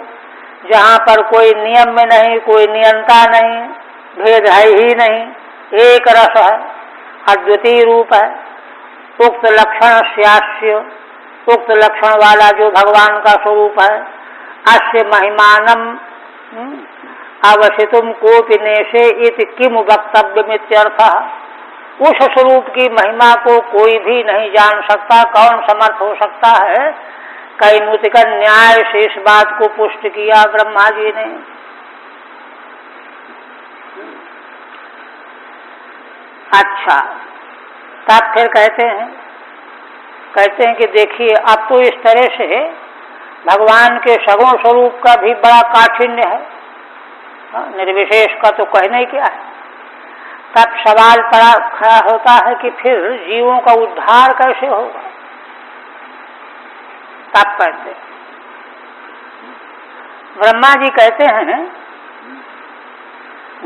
[SPEAKER 1] जहाँ पर कोई नियम में नहीं, कोई नियंता नहीं, भेद है ही नहीं, एक रस है, अद्वितीय रूप है। उक्त लक्षण स्यास्य, उक्त लक्षण वाला जो भगवान का स्वरूप है, अस्य महिमानम अवसितुम कोपि नेशे इति किम वक्तव्यमित्यर्थः। उस स्वरूप की महिमा को कोई भी नहीं जान सकता, कौन समर्थ हो सकता है। कैमुतिक न्याय से इस बात को पुष्ट किया ब्रह्मा जी ने। अच्छा, तब फिर कहते हैं कि देखिए, अब तो इस तरह से भगवान के सगुण स्वरूप का भी बड़ा काठिन्य है, निर्विशेष का तो कहना ही क्या है। तब सवाल खड़ा होता है कि फिर जीवों का उद्धार कैसे होगा। तब कहते ब्रह्मा जी कहते हैं,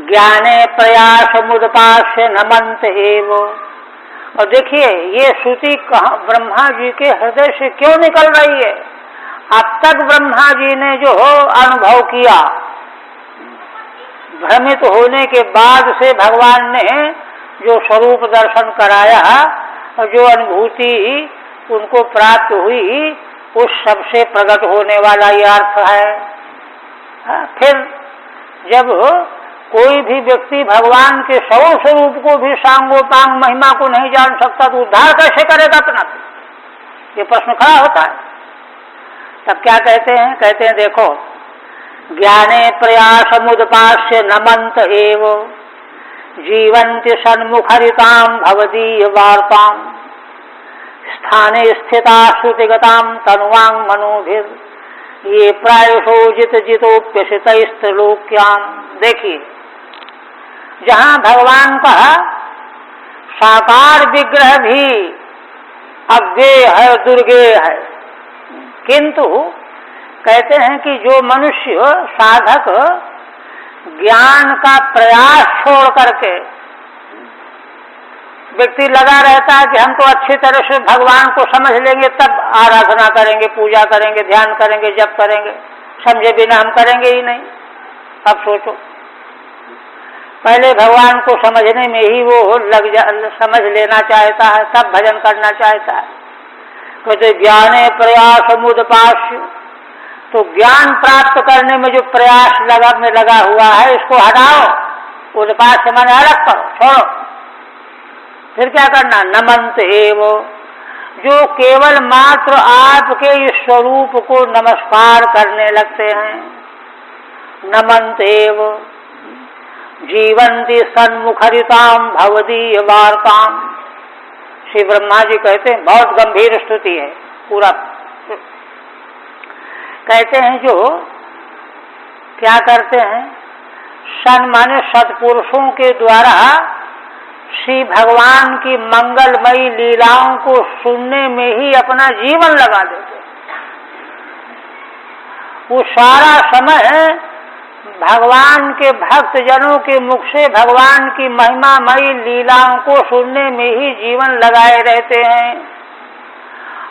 [SPEAKER 1] ज्ञाने प्रयास मुदपास्य नमंत एव। और देखिए, ये श्रुति कहाँ ब्रह्मा जी के हृदय से क्यों निकल रही है। अब तक ब्रह्मा जी ने जो अनुभव किया, भ्रमित होने के बाद से भगवान ने जो स्वरूप दर्शन कराया और जो अनुभूति उनको प्राप्त हुई, उस सबसे प्रकट होने वाला ये अर्थ है। फिर जब कोई भी व्यक्ति भगवान के सगुण स्वरूप को भी, सांगोपांग महिमा को नहीं जान सकता, तो उद्धार कैसे करेगा अपना, ये प्रश्न खड़ा होता है। तब क्या कहते हैं, देखो, ज्ञाने प्रयास मुदपास्य नमंत एव जीवन्ति सन्मुखरिताम भवदीय वार्ताम स्थाने स्थिता श्रुतिगताम तनुवांग मनोभिर ये प्रायशो जित जितोप्यसितैस्त्रिलोक्याम। देखिए, जहाँ भगवान का साकार विग्रह भी अज्ञेय है, दुर्गेय है, किंतु कहते हैं कि जो मनुष्य साधक ज्ञान का प्रयास छोड़ करके व्यक्ति लगा रहता है कि हम तो अच्छी तरह से भगवान को समझ लेंगे, तब आराधना करेंगे, पूजा करेंगे, ध्यान करेंगे, जप करेंगे, समझे बिना हम करेंगे ही नहीं। अब सोचो, पहले भगवान को समझने में ही वो समझ लेना चाहता है, तब भजन करना चाहता है। कहते ज्ञाने प्रयास मुदपास्य, तो ज्ञान प्राप्त करने में जो प्रयास लगा हुआ है, इसको हटाओ, उदपास्य माने अलग करो, छोड़ो। फिर क्या करना, नमंत एव, जो केवल मात्र आपके इस स्वरूप को नमस्कार करने लगते हैं। नमंत एव जीवंती सन्मुखरिताम भवदीय वार्ताम। श्री ब्रह्मा जी कहते हैं, बहुत गंभीर स्तुति है पूरा। कहते हैं जो क्या करते हैं, सन्मान्य सत्पुरुषों के द्वारा श्री भगवान की मंगलमयी लीलाओं को सुनने में ही अपना जीवन लगा देते, वो सारा समय भगवान के भक्त जनों के मुख से भगवान की महिमामयी लीलाओं को सुनने में ही जीवन लगाए रहते हैं,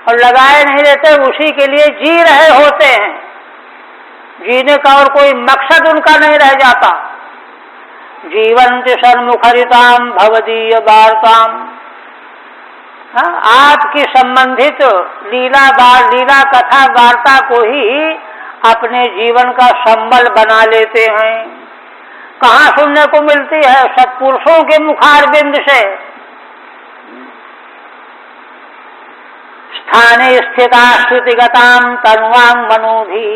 [SPEAKER 1] और लगाए नहीं रहते, उसी के लिए जी रहे होते हैं। जीने का और कोई मकसद उनका नहीं रह जाता। जीवंत सन्मुखरिताम भवदीय वार्ताम, आपकी संबंधित लीला कथा वार्ता को ही अपने जीवन का संबल बना लेते हैं। कहाँ सुनने को मिलती है? सत्पुरुषों के मुखारबिंद से। स्थाने स्थिता श्रुतिगताम तनुवांग मनोभी,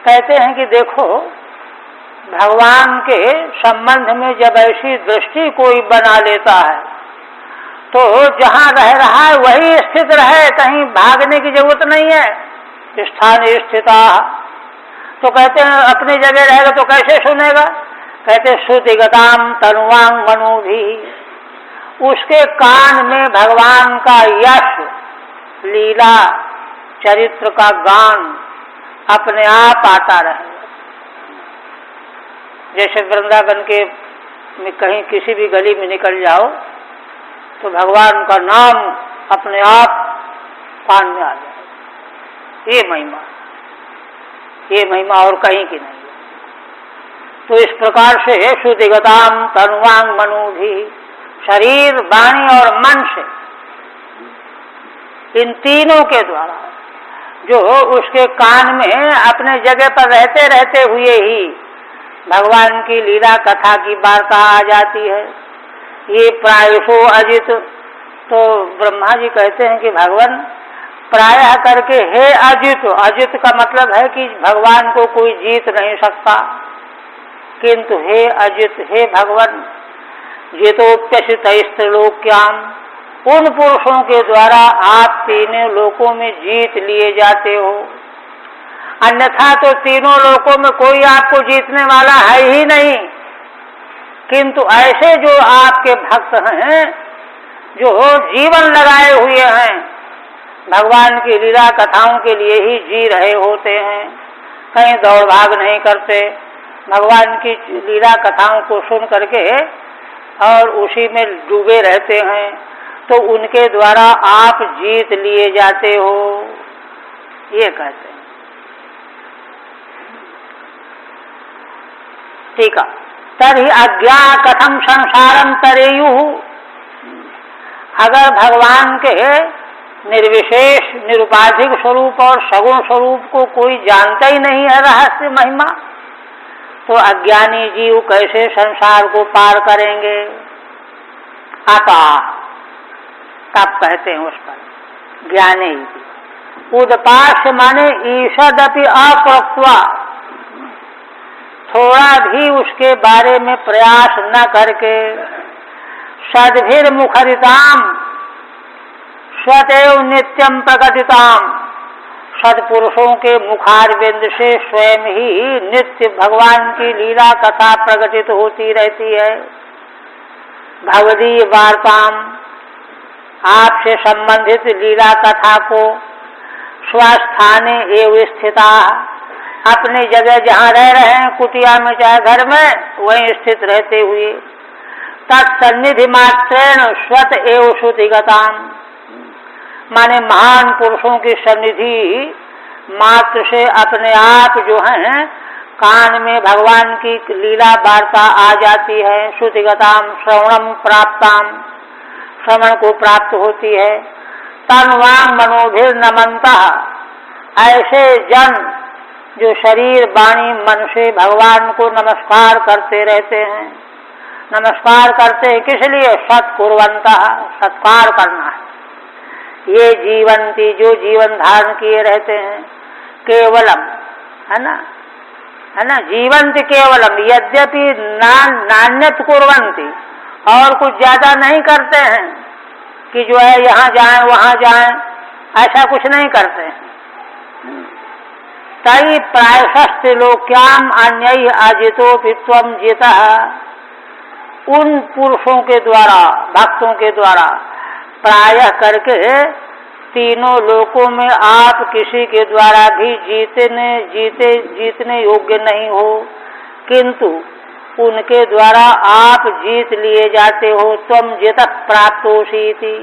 [SPEAKER 1] कहते हैं कि देखो, भगवान के संबंध में जब ऐसी दृष्टि कोई बना लेता है तो जहाँ रह रहा है वही स्थित रहे, कहीं भागने की जरूरत नहीं है। स्थान स्थिता, तो कहते हैं अपनी जगह रहेगा तो कैसे सुनेगा? कहते श्रुतिगताम तनुवांग मनोभी, उसके कान में भगवान का यश लीला चरित्र का गान अपने आप आता रहे। जैसे वृंदावन के में कहीं किसी भी गली में निकल जाओ तो भगवान का नाम अपने आप कान में आ जाए। ये महिमा और कहीं की नहीं। तो इस प्रकार से श्रुतिगताम तनुवांग मनोभी, शरीर वाणी और मन से, इन तीनों के द्वारा जो उसके कान में अपने जगह पर रहते रहते हुए ही भगवान की लीला कथा की वार्ता आ जाती है। ये प्रायशो अजित, तो ब्रह्मा जी कहते हैं कि भगवान प्रायः करके हे अजित, अजित का मतलब है कि भगवान को कोई जीत नहीं सकता, किंतु हे अजित, हे भगवान, जितोप्यसित स्त्रीलोक्याम, उन पुरुषों के द्वारा आप तीनों लोकों में जीत लिए जाते हो। अन्यथा तो तीनों लोकों में कोई आपको जीतने वाला है ही नहीं, किंतु ऐसे जो आपके भक्त हैं, जो जीवन लगाए हुए हैं, भगवान की लीला कथाओं के लिए ही जी रहे होते हैं, कहीं दौड़ भाग नहीं करते, भगवान की लीला कथाओं को सुन करके और उसी में डूबे रहते हैं, तो उनके द्वारा आप जीत लिए जाते हो, ये कहते हैं। ठीक है, तर्हि अज्ञा कथम संसारम तरेयु, अगर भगवान के निर्विशेष निरुपाधिक स्वरूप और सगुण स्वरूप को कोई जानता ही नहीं है, रहस्य महिमा, तो अज्ञानी जीव कैसे संसार को पार करेंगे? आता तब कहते हैं उस पर ज्ञानी उदपाश माने ईषदपि अकृत्वा, थोड़ा भी उसके बारे में प्रयास न करके, सद्भिर मुखरिताम स्वतएव नित्यम प्रकटिताम, सत्पुरुषों के मुखारविंद से स्वयं ही नित्य भगवान की लीला कथा प्रकटित होती रहती है। भगवदीय वार्ताम, आपसे संबंधित लीला कथा को स्वस्थाने एवं स्थिता, अपनी जगह जहाँ रह रहे हैं, कुटिया में चाहे घर में, वहीं स्थित रहते हुए, तत्सन्निधि मात्रेण स्वत एवं श्रुतिगताम, माने महान पुरुषों की सन्निधि मात्र से अपने आप जो है कान में भगवान की लीला वार्ता आ जाती है। श्रुतिगताम श्रवणम प्राप्ताम, श्रवण को प्राप्त होती है। तन्वांग मनोभिर नमनता, ऐसे जन जो शरीर वाणी मन से भगवान को नमस्कार करते रहते हैं। नमस्कार करते हैं किस लिए? सत्कुर्वंता, सत्कार करना है। ये जीवंती, जो जीवन धारण किए रहते हैं, केवलम, है ना, जीवंत केवलम, यद्यपि नान्यत कुर्वन्ति, और कुछ ज्यादा नहीं करते हैं कि जो है यहाँ जाएं वहाँ जाएं, ऐसा कुछ नहीं करते हैं। तई प्रायशस्त्र लोक्याम अन्य अजितो पित्वम जिता, उन पुरुषों के द्वारा, भक्तों के द्वारा प्रायः करके तीनों लोकों में आप किसी के द्वारा भी जीतने योग्य नहीं हो, किंतु उनके द्वारा आप जीत लिए जाते हो। त्वं जितः प्राप्तोषीति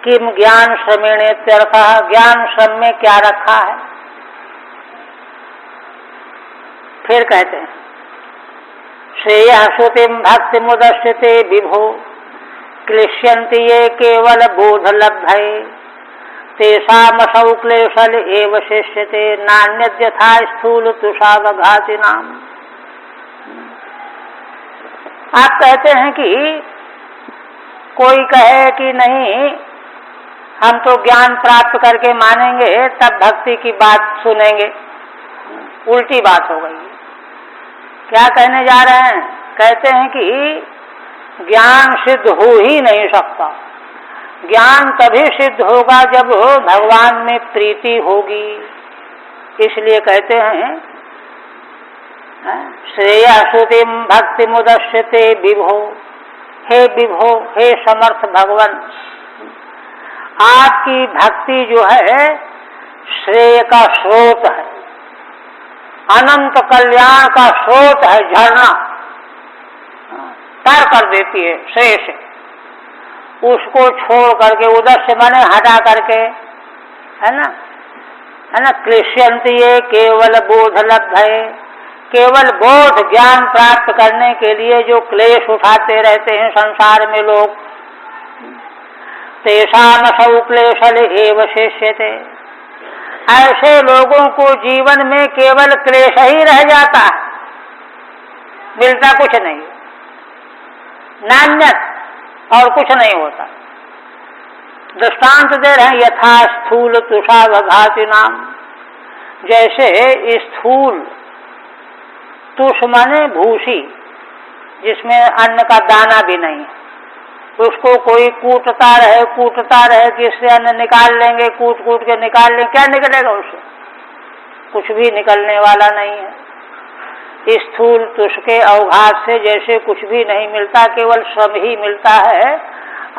[SPEAKER 1] किम ज्ञान श्रमेणेत्यर्थः, ज्ञान श्रम में क्या रखा है। फिर कहते हैं श्रेयः श्रुतिम भक्ति मुदश्यते विभो क्लिश्यन्ति ये केवल बोध लब्धये तेषामसौ क्लेशल एव शिष्यते नान्यद्यथा स्थूल तुषावघातिनाम। आप कहते हैं कि कोई कहे कि नहीं हम तो ज्ञान प्राप्त करके मानेंगे तब भक्ति की बात सुनेंगे, उल्टी बात हो गई। क्या कहने जा रहे हैं? कहते हैं कि ज्ञान सिद्ध हो ही नहीं सकता। ज्ञान तभी सिद्ध होगा जब भगवान में प्रीति होगी। इसलिए कहते हैं श्रेय श्रुतिम भक्ति मुदश्यते विभो, हे विभो, हे समर्थ भगवान, आपकी भक्ति जो है श्रेय का स्रोत है, अनंत कल्याण का स्रोत है, झरना तर कर देती है श्रेय से। उसको छोड़ करके उधर से माने हटा करके, है ना, क्लिश्यन्ति ये केवल बोध लब्धये, केवल बोध ज्ञान प्राप्त करने के लिए जो क्लेश उठाते रहते हैं संसार में लोग, तेषामसौ क्लेशल एव शिष्यते, ऐसे लोगों को जीवन में केवल क्लेश ही रह जाता है, मिलता कुछ नहीं, नान्यत और कुछ नहीं होता। दृष्टांत दे रहे हैं यथा स्थूल तुषावघाति नाम, जैसे स्थूल तुष माने भूसी, जिसमें अन्न का दाना भी नहीं है, उसको कोई कूटता रहे कि इससे अन्न निकाल लेंगे, कूट के निकाल लेंगे, क्या निकलेगा उससे? कुछ भी निकलने वाला नहीं है। स्थूल तुष के अवघात से जैसे कुछ भी नहीं मिलता, केवल श्रम ही मिलता है,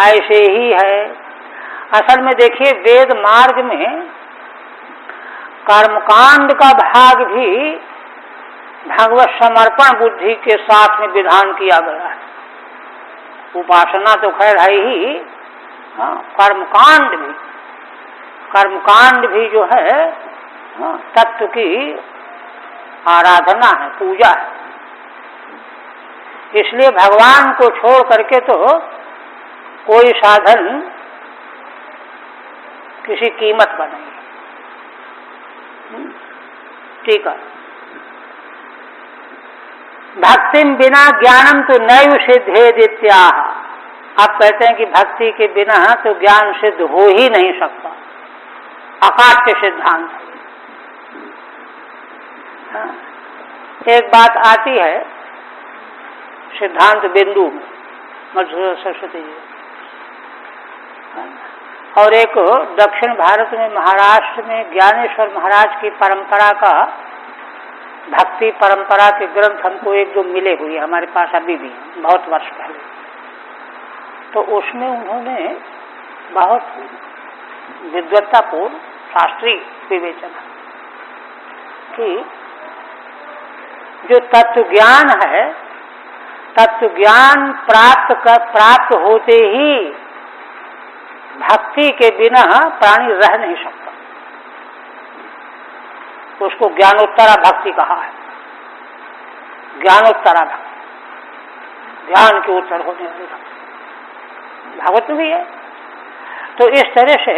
[SPEAKER 1] ऐसे ही है। असल में देखिए वेद मार्ग में कर्मकांड का भाग भी भगवत समर्पण बुद्धि के साथ में विधान किया गया है। उपासना तो खैर है ही, कर्मकांड भी जो है तत्व की आराधना है, पूजा है। इसलिए भगवान को छोड़ करके तो कोई साधन किसी कीमत का नहीं। ठीक है, भक्तिम बिना ज्ञानम तो नैव सिद्धेदित्याह। आप कहते हैं कि भक्ति के बिना तो ज्ञान सिद्ध हो ही नहीं सकता, अकाट्य सिद्धांत। एक बात आती है सिद्धांत बिंदु में मधुसूदन सरस्वती जी, और एक दक्षिण भारत में महाराष्ट्र में ज्ञानेश्वर महाराज की परंपरा का, भक्ति परंपरा के ग्रंथ हमको एक दो मिले हुए हमारे पास अभी भी, बहुत वर्ष पहले। तो उसमें उन्होंने बहुत विद्वत्तापूर्ण शास्त्रीय विवेचन कि जो तत्व ज्ञान है, तत्व ज्ञान प्राप्त होते ही भक्ति के बिना प्राणी रह नहीं सकता। उसको ज्ञानोत्तरा भक्ति कहा है, ज्ञानोत्तरा भक्ति, ज्ञान के उत्तर होने वाली भक्ति भागवत में भी है। तो इस तरह से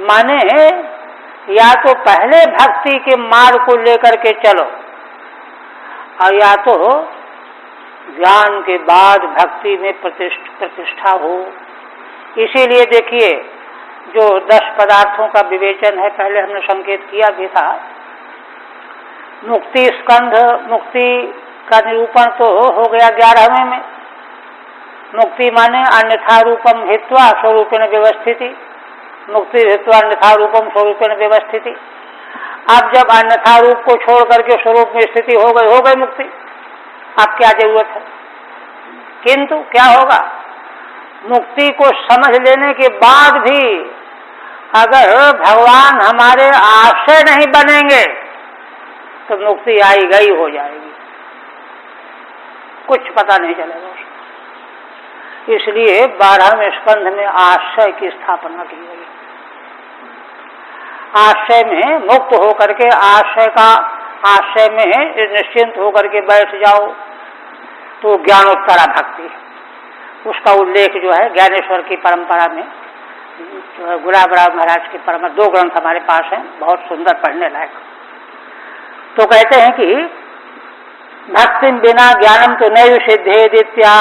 [SPEAKER 1] माने या तो पहले भक्ति के मार्ग को लेकर के चलो, और या तो ज्ञान के बाद भक्ति में प्रतिष्ठा हो। इसीलिए देखिए जो 10 पदार्थों का विवेचन है, पहले हमने संकेत किया भी था, मुक्ति स्कंध, मुक्ति का निरूपण तो हो गया 11वें में। मुक्ति माने अन्यथा रूपम हित्वा स्वरूपेण व्यवस्थिति, मुक्ति हित्वा अन्यथा रूपम स्वरूपेण व्यवस्थिति। अब जब अन्यथा रूप को छोड़ करके स्वरूप में स्थिति हो गई मुक्ति, अब क्या जरूरत है? किंतु क्या होगा, मुक्ति को समझ लेने के बाद भी अगर भगवान हमारे आश्रय नहीं बनेंगे तो मुक्ति आई गई हो जाएगी, कुछ पता नहीं चलेगा उसको। इसलिए 12वें स्कंध में आश्रय की स्थापना की गई। आश्रय में मुक्त होकर के आश्रय में निश्चिंत होकर के बैठ जाओ तो ज्ञानोत्तरा भक्ति, उसका उल्लेख जो है ज्ञानेश्वर की परंपरा में जो है गुलाबराव महाराज की परंपरा, 2 ग्रंथ हमारे पास हैं, बहुत सुंदर पढ़ने लायक। तो कहते हैं कि भक्ति बिना ज्ञानम तो नैव सिद्धेदित्या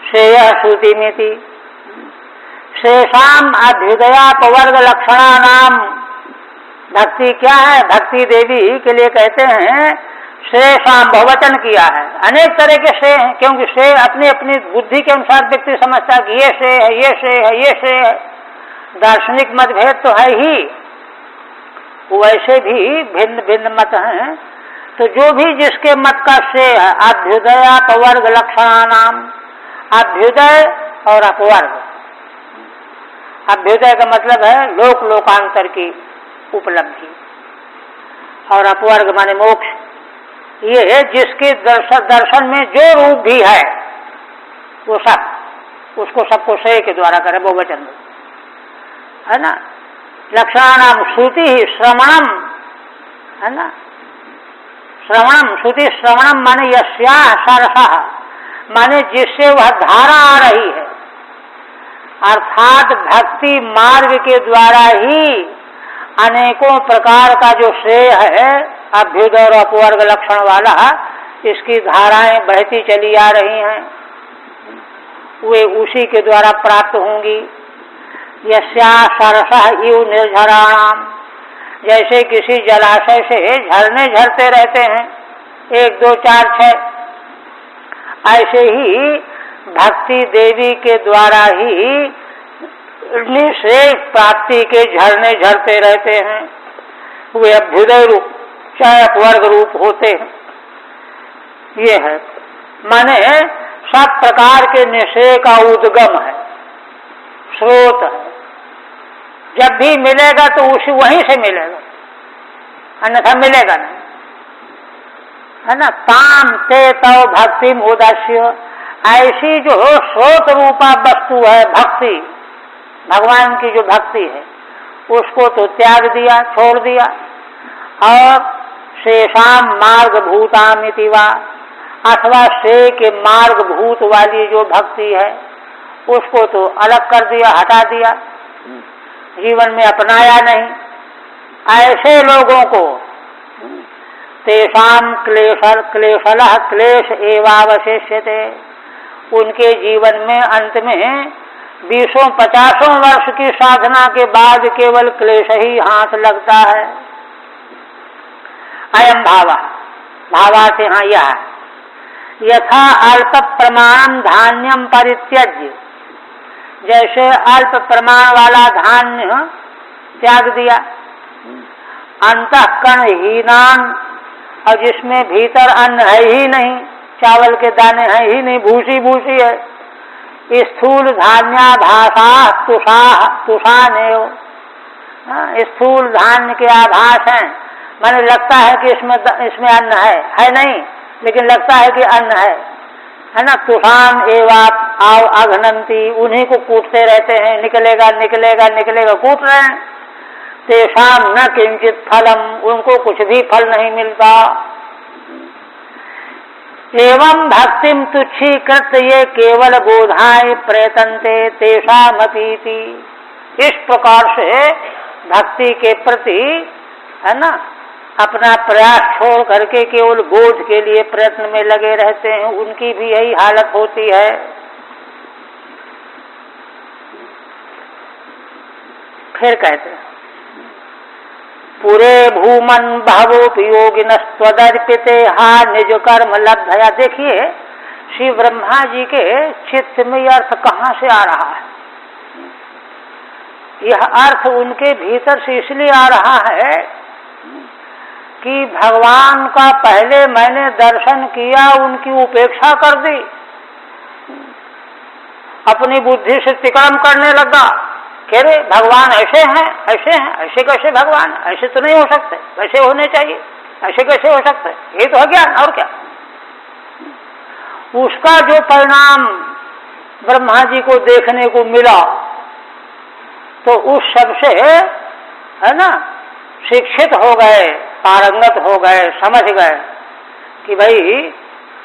[SPEAKER 1] श्रेय श्रुतिमिति शेषाम अभ्युदयापवर्ग लक्षणानाम। भक्ति क्या है? भक्ति देवी के लिए कहते हैं शेषाम, बहुवचन किया है, अनेक तरह के श्रेय हैं, क्योंकि श्रेय अपनी अपनी बुद्धि के अनुसार व्यक्ति समझता है कि ये श्रेय है, ये श्रेय है, ये श्रेय है। दार्शनिक मतभेद तो है ही, वैसे भी भिन्न भिन्न मत हैं। तो जो भी जिसके मत का श्रेय है, अभ्युदयापवर्ग लक्षणानाम, अभ्युदय और अपवर्ग। अभ्युदय का मतलब है लोक लोकांतर की उपलब्धि, और अपवर्ग माने मोक्ष। ये जिसके दर्शन में जो रूप भी है वो सब, उसको सबको श्रेय के द्वारा करे, वो वचन है ना। लक्षणानाम श्रुति ही श्रवणम, है ना, श्रवणम, श्रुति श्रवणम माने यस्या सरसः, माने जिससे वह धारा आ रही है, अर्थात भक्ति मार्ग के द्वारा ही अनेकों प्रकार का जो श्रेय है अभ्युदय और अपवर्ग लक्षण वाला, इसकी धाराएं बहती चली आ रही हैं, वे उसी के द्वारा प्राप्त होंगी। यस्या सरसः इव निर्झराणाम, जैसे किसी जलाशय से झरने झरते रहते हैं, 1 2 4 6, ऐसे ही भक्ति देवी के द्वारा ही निश्रेय प्राप्ति के झरने झरते रहते हैं। वे अभ्युदय रूप चाहे अपवर्ग रूप होते हैं। ये है माने सब प्रकार के निश्रेय का उद्गम है, स्रोत है। जब भी मिलेगा तो उसी वहीं से मिलेगा, अन्यथा मिलेगा नहीं, है ना। ताम ते तव भक्ति उदास्य, ऐसी जो स्रोत रूपा वस्तु है भक्ति, भगवान की जो भक्ति है, उसको तो त्याग दिया, छोड़ दिया। और शेषाम मार्ग भूतामिति वा, अथवा श्रेय के मार्ग भूत वाली जो भक्ति है उसको तो अलग कर दिया, हटा दिया, जीवन में अपनाया नहीं। ऐसे लोगों को तेषाम क्लेशलः क्लेश एवावशिष्यते, उनके जीवन में अंत में 20-50 वर्ष की साधना के बाद केवल क्लेश ही हाथ लगता है। अयम भावा, भावार्थ यहाँ यह है, यथा अल्प प्रमाण धान्यम परित्यज्य, जैसे अल्प प्रमाण वाला धान्य त्याग दिया, अंतःकरण हीनान, और जिसमें भीतर अन्न है ही नहीं, चावल के दाने हैं ही नहीं, भूसी भूसी है, स्थूल धान्याभासा तुषानेव, स्थूल धान्य के आभास हैं, माने लगता है कि इसमें अन्न है नहीं, लेकिन लगता है कि अन्न है ना। तुषान एवं आव अघनंती, उन्हीं को कूटते रहते हैं, निकलेगा निकलेगा निकलेगा, कूट रहे हैं। तेषाम न किंचित फलम, उनको कुछ भी फल नहीं मिलता। एवं भक्तिम तुच्छीकृत ये केवल बोधाएं प्रयतन्ते तेषामपीति, इस प्रकार से भक्ति के प्रति, है ना, अपना प्रयास छोड़ करके केवल बोध के लिए प्रयत्न में लगे रहते हैं, उनकी भी यही हालत होती है। फिर कहते हैं पूरे भूमन बहवोपयोगिन स्वदर्पिते हा निज कर्म लब्धया। देखिए श्री ब्रह्मा जी के चित्त में यह अर्थ कहाँ से आ रहा है? यह अर्थ उनके भीतर से इसलिए आ रहा है कि भगवान का पहले मैंने दर्शन किया, उनकी उपेक्षा कर दी, अपनी बुद्धि से तिक्रम करने लगा, कह रहे भगवान ऐसे हैं, ऐसे हैं, ऐसे कैसे भगवान, ऐसे तो नहीं हो सकते, वैसे होने चाहिए, ऐसे कैसे हो सकते, ये तो है ज्ञान और क्या। उसका जो परिणाम ब्रह्मा जी को देखने को मिला तो उस सब से है ना शिक्षित हो गए, पारंगत हो गए, समझ गए कि भाई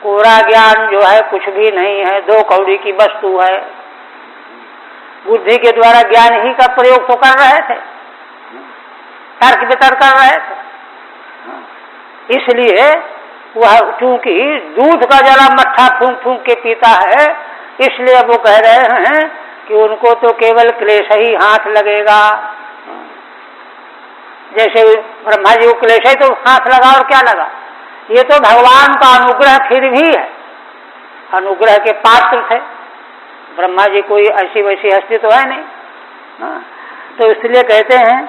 [SPEAKER 1] कोरा ज्ञान जो है कुछ भी नहीं है, दो कौड़ी की वस्तु है। बुद्धि के द्वारा ज्ञान ही का प्रयोग तो कर रहे थे, तर्क वितर्क कर रहे थे, इसलिए वह चूंकि दूध का जरा मट्ठा फूंक फूंक के पीता है, इसलिए वो कह रहे हैं कि उनको तो केवल क्लेश ही हाथ लगेगा। जैसे ब्रह्मा जी को क्लेश है तो हाथ लगा और क्या लगा, ये तो भगवान का अनुग्रह फिर भी है, अनुग्रह के पात्र थे। ब्रह्मा जी कोई ऐसी वैसी हस्ती तो है नहीं। तो इसलिए कहते हैं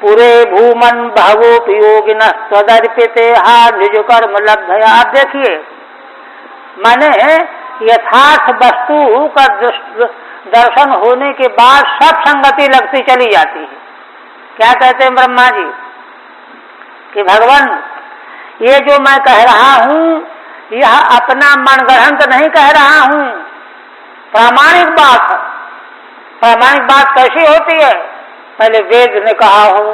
[SPEAKER 1] पूरे भूमन भावोपयोगिन स्वदर्पिते हा निज कर्म लब्धया। आप देखिए माने यथार्थ वस्तु का दर्शन होने के बाद सब संगति लगती चली जाती है। क्या कहते हैं ब्रह्मा जी कि भगवान ये जो मैं कह रहा हूं यह अपना मनगढ़ंत नहीं कह रहा हूं, प्रामाणिक बात है। प्रामाणिक बात कैसी होती है, पहले वेद ने कहा हो,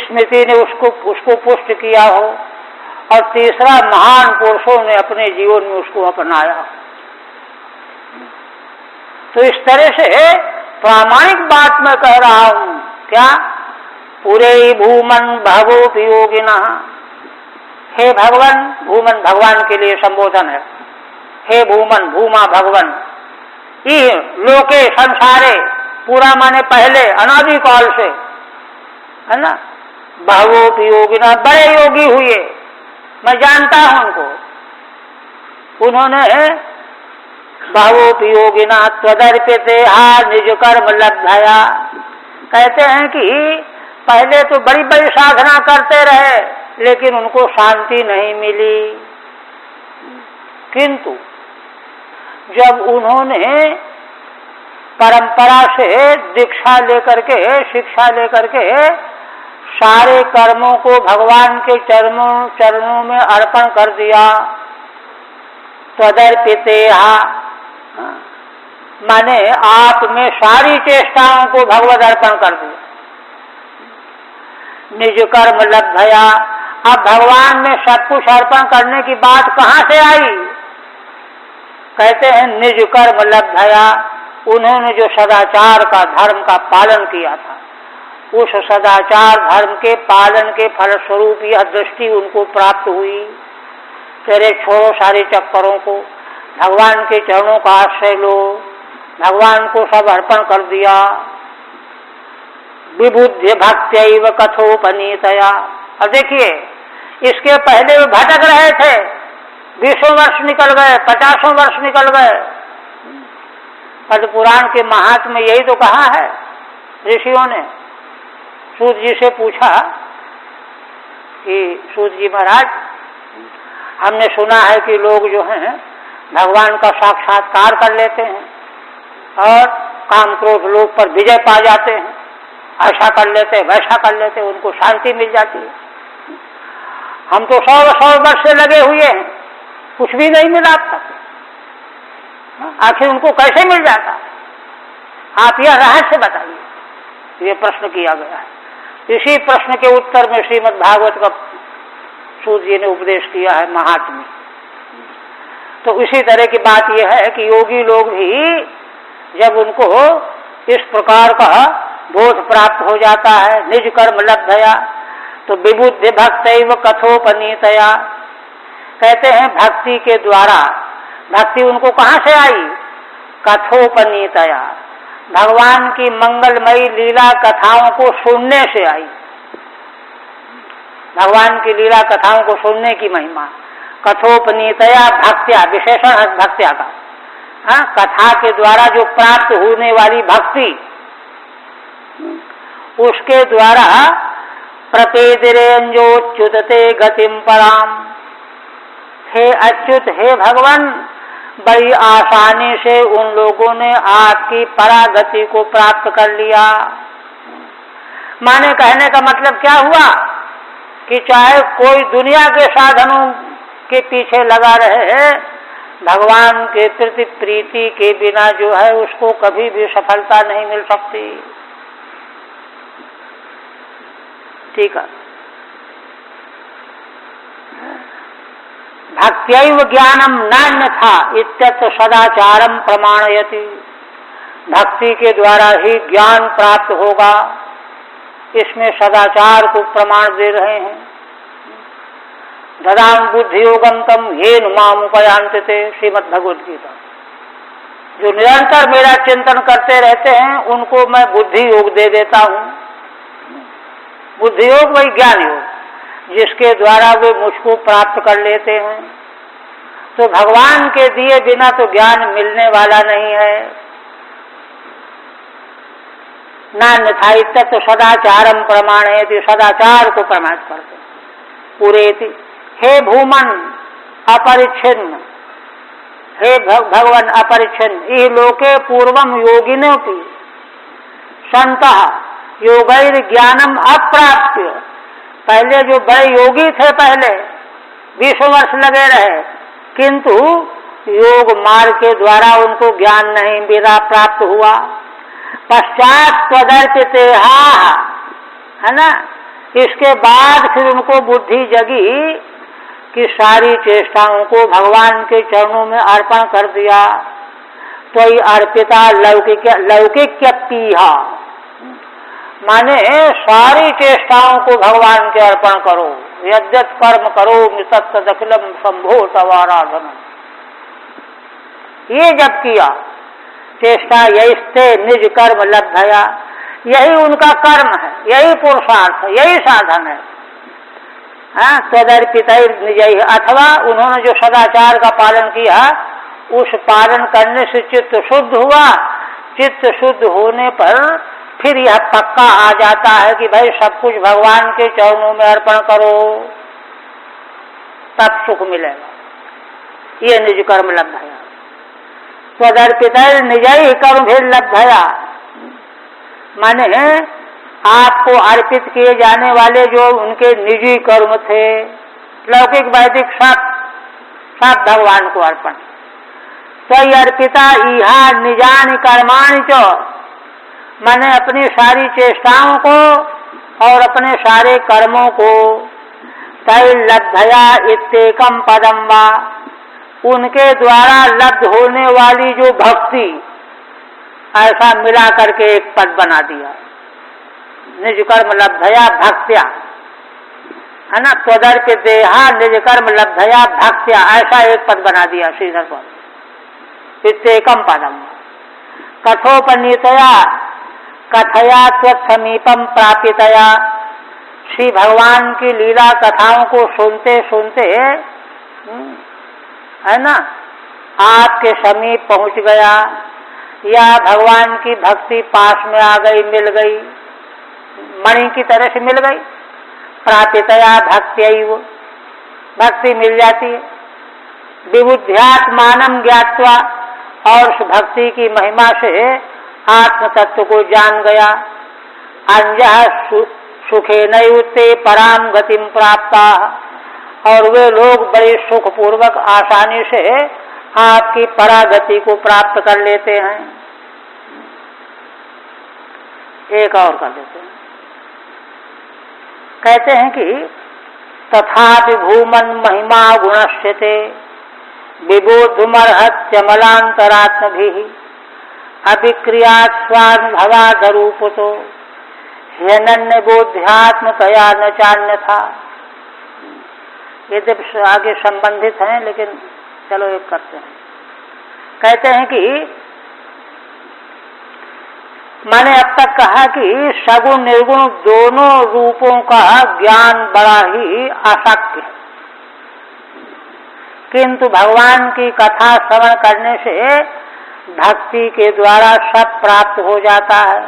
[SPEAKER 1] स्मृति ने उसको पुष्ट किया हो, और तीसरा महान पुरुषों ने अपने जीवन में उसको अपनाया। तो इस तरह से प्रामाणिक बात मैं कह रहा हूं। क्या पूरे भूमन भगवोपयोगिना, हे भगवान, भूमन भगवान के लिए संबोधन है, हे भूमन, भूमा भगवान, ये लोके संसारे, पूरा माने पहले अनादि काल से, है ना, भावोपयोगिना, बड़े योगी हुए, मैं जानता हूं उनको, उन्होंने भावोपयोगिना त्वदर्पिते हा निज कर्म लब्धया। कहते हैं कि पहले तो बड़ी बड़ी साधना करते रहे लेकिन उनको शांति नहीं मिली, किंतु जब उन्होंने परंपरा से दीक्षा लेकर के, शिक्षा लेकर के सारे कर्मों को भगवान के चरणों में अर्पण कर दिया, त्वदर्पिते हा माने आप में सारी चेष्टाओं को भगवद अर्पण कर दिया, निज कर्म लब्धया। अब भगवान में सब कुछ अर्पण करने की बात कहां से आई, कहते हैं निज कर्म लब्धया, उन्होंने जो सदाचार का धर्म का पालन किया था, उस सदाचार धर्म के पालन के फलस्वरूप यह दृष्टि उनको प्राप्त हुई। तेरे छोड़ो सारे चक्करों को, भगवान के चरणों का आश्रय लो, भगवान को सब अर्पण कर दिया। विबुद्ध भक्त्यैव कथोपनीतया। और देखिए इसके पहले वे भटक रहे थे, 20 वर्ष निकल गए, 50 वर्ष निकल गए। पद्म पुराण के महात्म में यही तो कहा है ऋषियों ने। सूत जी से पूछा कि सूत जी महाराज, हमने सुना है कि लोग जो हैं भगवान का साक्षात्कार कर लेते हैं और काम क्रोध लोग पर विजय पा जाते हैं, ऐसा कर लेते हैं, वैसा कर लेते हैं, उनको शांति मिल जाती है। हम तो 100 वर्ष से लगे हुए हैं, कुछ भी नहीं मिला अब तक, आखिर उनको कैसे मिल जाता? आप यह रहस्य बताइए। ये प्रश्न किया गया है। इसी प्रश्न के उत्तर में श्रीमद् भागवत का सूत जी ने उपदेश किया है महात्म्य। तो इसी तरह की बात यह है कि योगी लोग भी जब उनको इस प्रकार का बोध प्राप्त हो जाता है, निज कर्म लब्धया, तो विबुद्ध भक्तैव कथोपनीतया। कहते हैं भक्ति के द्वारा, भक्ति उनको कहां से आई? कथोपनीतया, भगवान की मंगलमयी लीला कथाओं को सुनने से आई। भगवान की लीला कथाओं को सुनने की महिमा। कथोपनीतया भक्त्या, विशेषण है भक्त्या का, कथा के द्वारा जो प्राप्त होने वाली भक्ति, उसके द्वारा प्रपेदिरेंजोच्युतते गतिम पराम। हे अच्युत, हे भगवान, बड़ी आसानी से उन लोगों ने आपकी परागति को प्राप्त कर लिया। माने कहने का मतलब क्या हुआ कि चाहे कोई दुनिया के साधनों के पीछे लगा रहे, भगवान के प्रति प्रीति के बिना जो है उसको कभी भी सफलता नहीं मिल सकती। ठीक है। भक्त्यैव ज्ञानम नान्यथा इत्यत्र सदाचारम प्रमाणयति। भक्ति के द्वारा ही ज्ञान प्राप्त होगा, इसमें सदाचार को प्रमाण दे रहे हैं। ददाम बुद्धि योगम तम येन माम उपयान्ते थे, श्रीमद् भगवद गीता। जो निरंतर मेरा चिंतन करते रहते हैं उनको मैं बुद्धि योग दे देता हूँ। बुद्धि योग वही ज्ञान योग, जिसके द्वारा वे मुझको प्राप्त कर लेते हैं। तो भगवान के दिए बिना तो ज्ञान मिलने वाला नहीं है। नान्यथा इत्यत्र सदाचारम प्रमाणयति, सदाचार को प्रमाणित करते पूरे। हे भूमन अपरिच्छिन्न, हे भगवान अपरिच्छिन्न, इह लोके पूर्वम योगिनों की संतः योगैर ज्ञानम अप्राप्य। पहले जो बड़े योगी थे, पहले 20 वर्ष लगे रहे, किंतु योग मार्ग के द्वारा उनको ज्ञान नहीं मेरा प्राप्त हुआ। पश्चात त्वदर्पिते है ना, इसके बाद फिर उनको बुद्धि जगी कि सारी चेष्टाओं को भगवान के चरणों में अर्पण कर दिया। तो ये अर्पिता लौकिक्यपीहा, माने सारी चेष्टाओं को भगवान के अर्पण करो। यद्यत कर्म करो तत्तदखिलम शंभो तवाराधन। ये जब किया चेष्टा, यही निज कर्म लब्धया, यही उनका कर्म है, यही पुरुषार्थ है, यही साधन है। तदर्पित निजय, अथवा उन्होंने जो सदाचार का पालन किया, उस पालन करने से चित्त शुद्ध हुआ। चित्त शुद्ध होने पर फिर यह पक्का आ जाता है कि भाई सब कुछ भगवान के चरणों में अर्पण करो, तब सुख मिलेगा। ये निज कर्म लब्धया, त्वदर्पित निजय कर्म भी लब्धया, माने आपको अर्पित किए जाने वाले जो उनके निजी कर्म थे, लौकिक वैदिक सब भगवान को अर्पण। तो अर्पिता इहा निजानि कर्माणि च, मैंने अपनी सारी चेष्टाओं को और अपने सारे कर्मों को तै लब्धया इत्येकम पदम वा, उनके द्वारा लब्ध होने वाली जो भक्ति, ऐसा मिला करके एक पद बना दिया। निज कर्म लब्धया भक्त्या, है ना, त्वदर्पित देहा निज कर्म लब्धया भक्त्या, ऐसा एक पद बना दिया श्रीधर पद। इत्येकम पदम कथोपनीतया कथया त्वत्समीपम प्रापितया, श्री भगवान की लीला कथाओं को सुनते सुनते, है ना, आपके समीप पहुंच गया, या भगवान की भक्ति पास में आ गई, मिल गई, मणि की तरह से मिल गई। प्रापितया भक्त्यैव, भक्ति मिल जाती है। विबुद्ध्यात्मानं ज्ञात्वा, और उस भक्ति की महिमा से आत्म तत्व को जान गया। अंजः सुखेनैते पराम गतिम प्राप्ता, और वे लोग बड़े सुखपूर्वक आसानी से आपकी परागति को प्राप्त कर लेते हैं। एक और कर देते हैं, कहते हैं कि तथापि भूमन महिमा गुणश्यते विबोधुमर्हत्यमलांतरात्मभिः अभिक्रियात् स्वानुभवाधरूपतो ह्यनन्य बोध्यात्मतया न चान्यथा। ये जब आगे संबंधित हैं, लेकिन चलो एक करते हैं। कहते हैं कि मैंने अब तक कहा कि सगुण निर्गुण दोनों रूपों का ज्ञान बड़ा ही अशक्य है, किंतु भगवान की कथा श्रवण करने से भक्ति के द्वारा सब प्राप्त हो जाता है।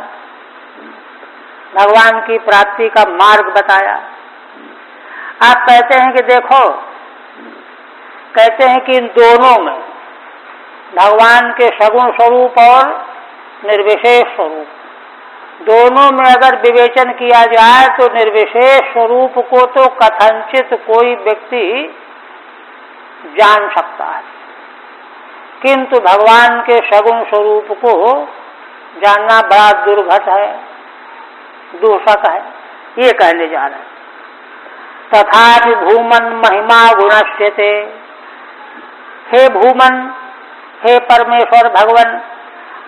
[SPEAKER 1] भगवान की प्राप्ति का मार्ग बताया। आप कहते हैं कि देखो, कहते हैं कि इन दोनों में भगवान के सगुण स्वरूप और निर्विशेष स्वरूप दोनों में अगर विवेचन किया जाए तो निर्विशेष स्वरूप को तो कथनचित कोई व्यक्ति जान सकता है, किंतु भगवान के सगुण स्वरूप को जानना बड़ा दुर्घट है, दूषक है, ये कहने जा रहे हैं। तथापि भूमन महिमा गुणश्यते, हे भूमन, हे परमेश्वर भगवान,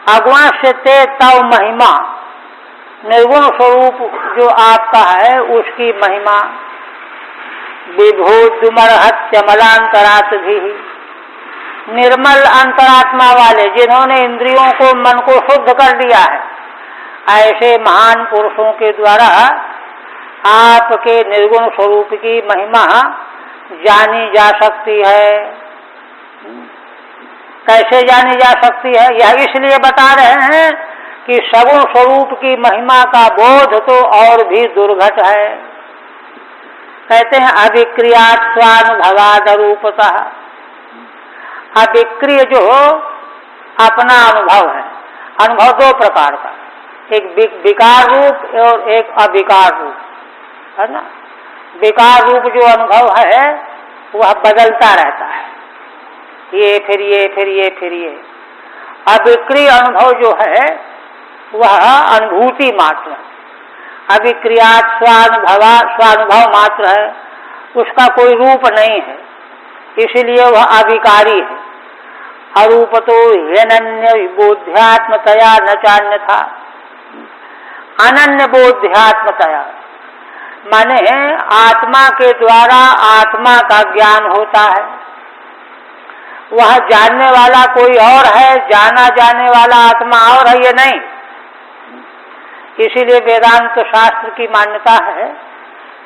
[SPEAKER 1] अगुणश्यते तव महिमा, निर्गुण स्वरूप जो आपका है उसकी महिमा, विभूतमर्हत्यमलांतरात् भी, निर्मल अंतरात्मा वाले जिन्होंने इंद्रियों को मन को शुद्ध कर दिया है, ऐसे महान पुरुषों के द्वारा आपके निर्गुण स्वरूप की महिमा जानी जा सकती है। कैसे जानी जा सकती है? यह इसलिए बता रहे हैं कि सगुण स्वरूप की महिमा का बोध तो और भी दुर्घट है। कहते हैं अविक्रियात् स्वानुभवाद रूपतः, अविक्रिय जो अपना अनुभव है, अनुभव दो प्रकार का, एक विकार रूप और एक अविकार रूप, है ना। विकार रूप जो अनुभव है वह बदलता रहता है, ये फिर ये फिर ये फिर ये। अविक्रिय अनुभव जो है वह अनुभूति मात्र है, अविक्रियात् स्वानुभव मात्र है, उसका कोई रूप नहीं है, इसलिए वह अविकारी है। अरूपतो ह्यनन्य बोध्यात्मतया न चान्यथा, अनन्य बोध्यात्मतया माने आत्मा के द्वारा आत्मा का ज्ञान होता है, वह जानने वाला कोई और है, जाना जाने वाला आत्मा और है, ये नहीं। इसीलिए वेदांत शास्त्र की मान्यता है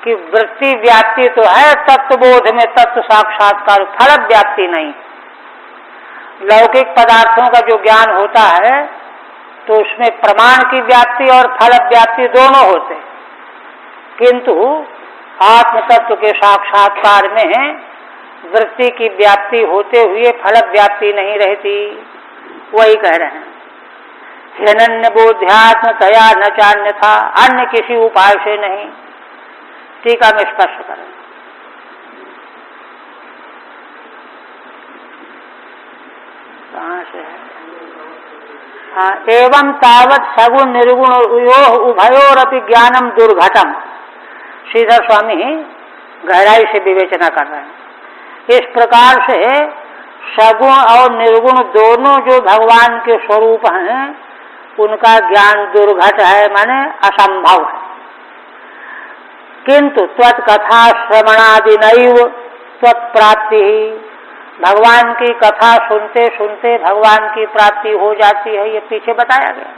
[SPEAKER 1] कि वृत्ति व्याप्ति तो है तत्वबोध में, तत्व साक्षात्कार, फल व्याप्ति नहीं। लौकिक पदार्थों का जो ज्ञान होता है तो उसमें प्रमाण की व्याप्ति और फल व्याप्ति दोनों होते हैं, किंतु आत्म तत्व के साक्षात्कार में वृत्ति की व्याप्ति होते हुए फल व्याप्ति नहीं रहती। वही कह रहे हैं ह्यनन्य बोध्यात्म तया न चान्यथा, अन्य किसी उपाय से नहीं। टीका में स्पष्ट करें। कहाँ से है? हाँ, एवं तावत सगुण निर्गुण उभयोरपि ज्ञानम दुर्घटम। श्रीधर स्वामी गहराई से विवेचना कर रहे हैं। इस प्रकार से सगुण और निर्गुण दोनों जो भगवान के स्वरूप हैं उनका ज्ञान दुर्घट है, माने असंभव है। किंतु त्वत्कथा श्रवणादिनैव त्वत्प्राप्ति, भगवान की कथा सुनते सुनते भगवान की प्राप्ति हो जाती है, ये पीछे बताया गया।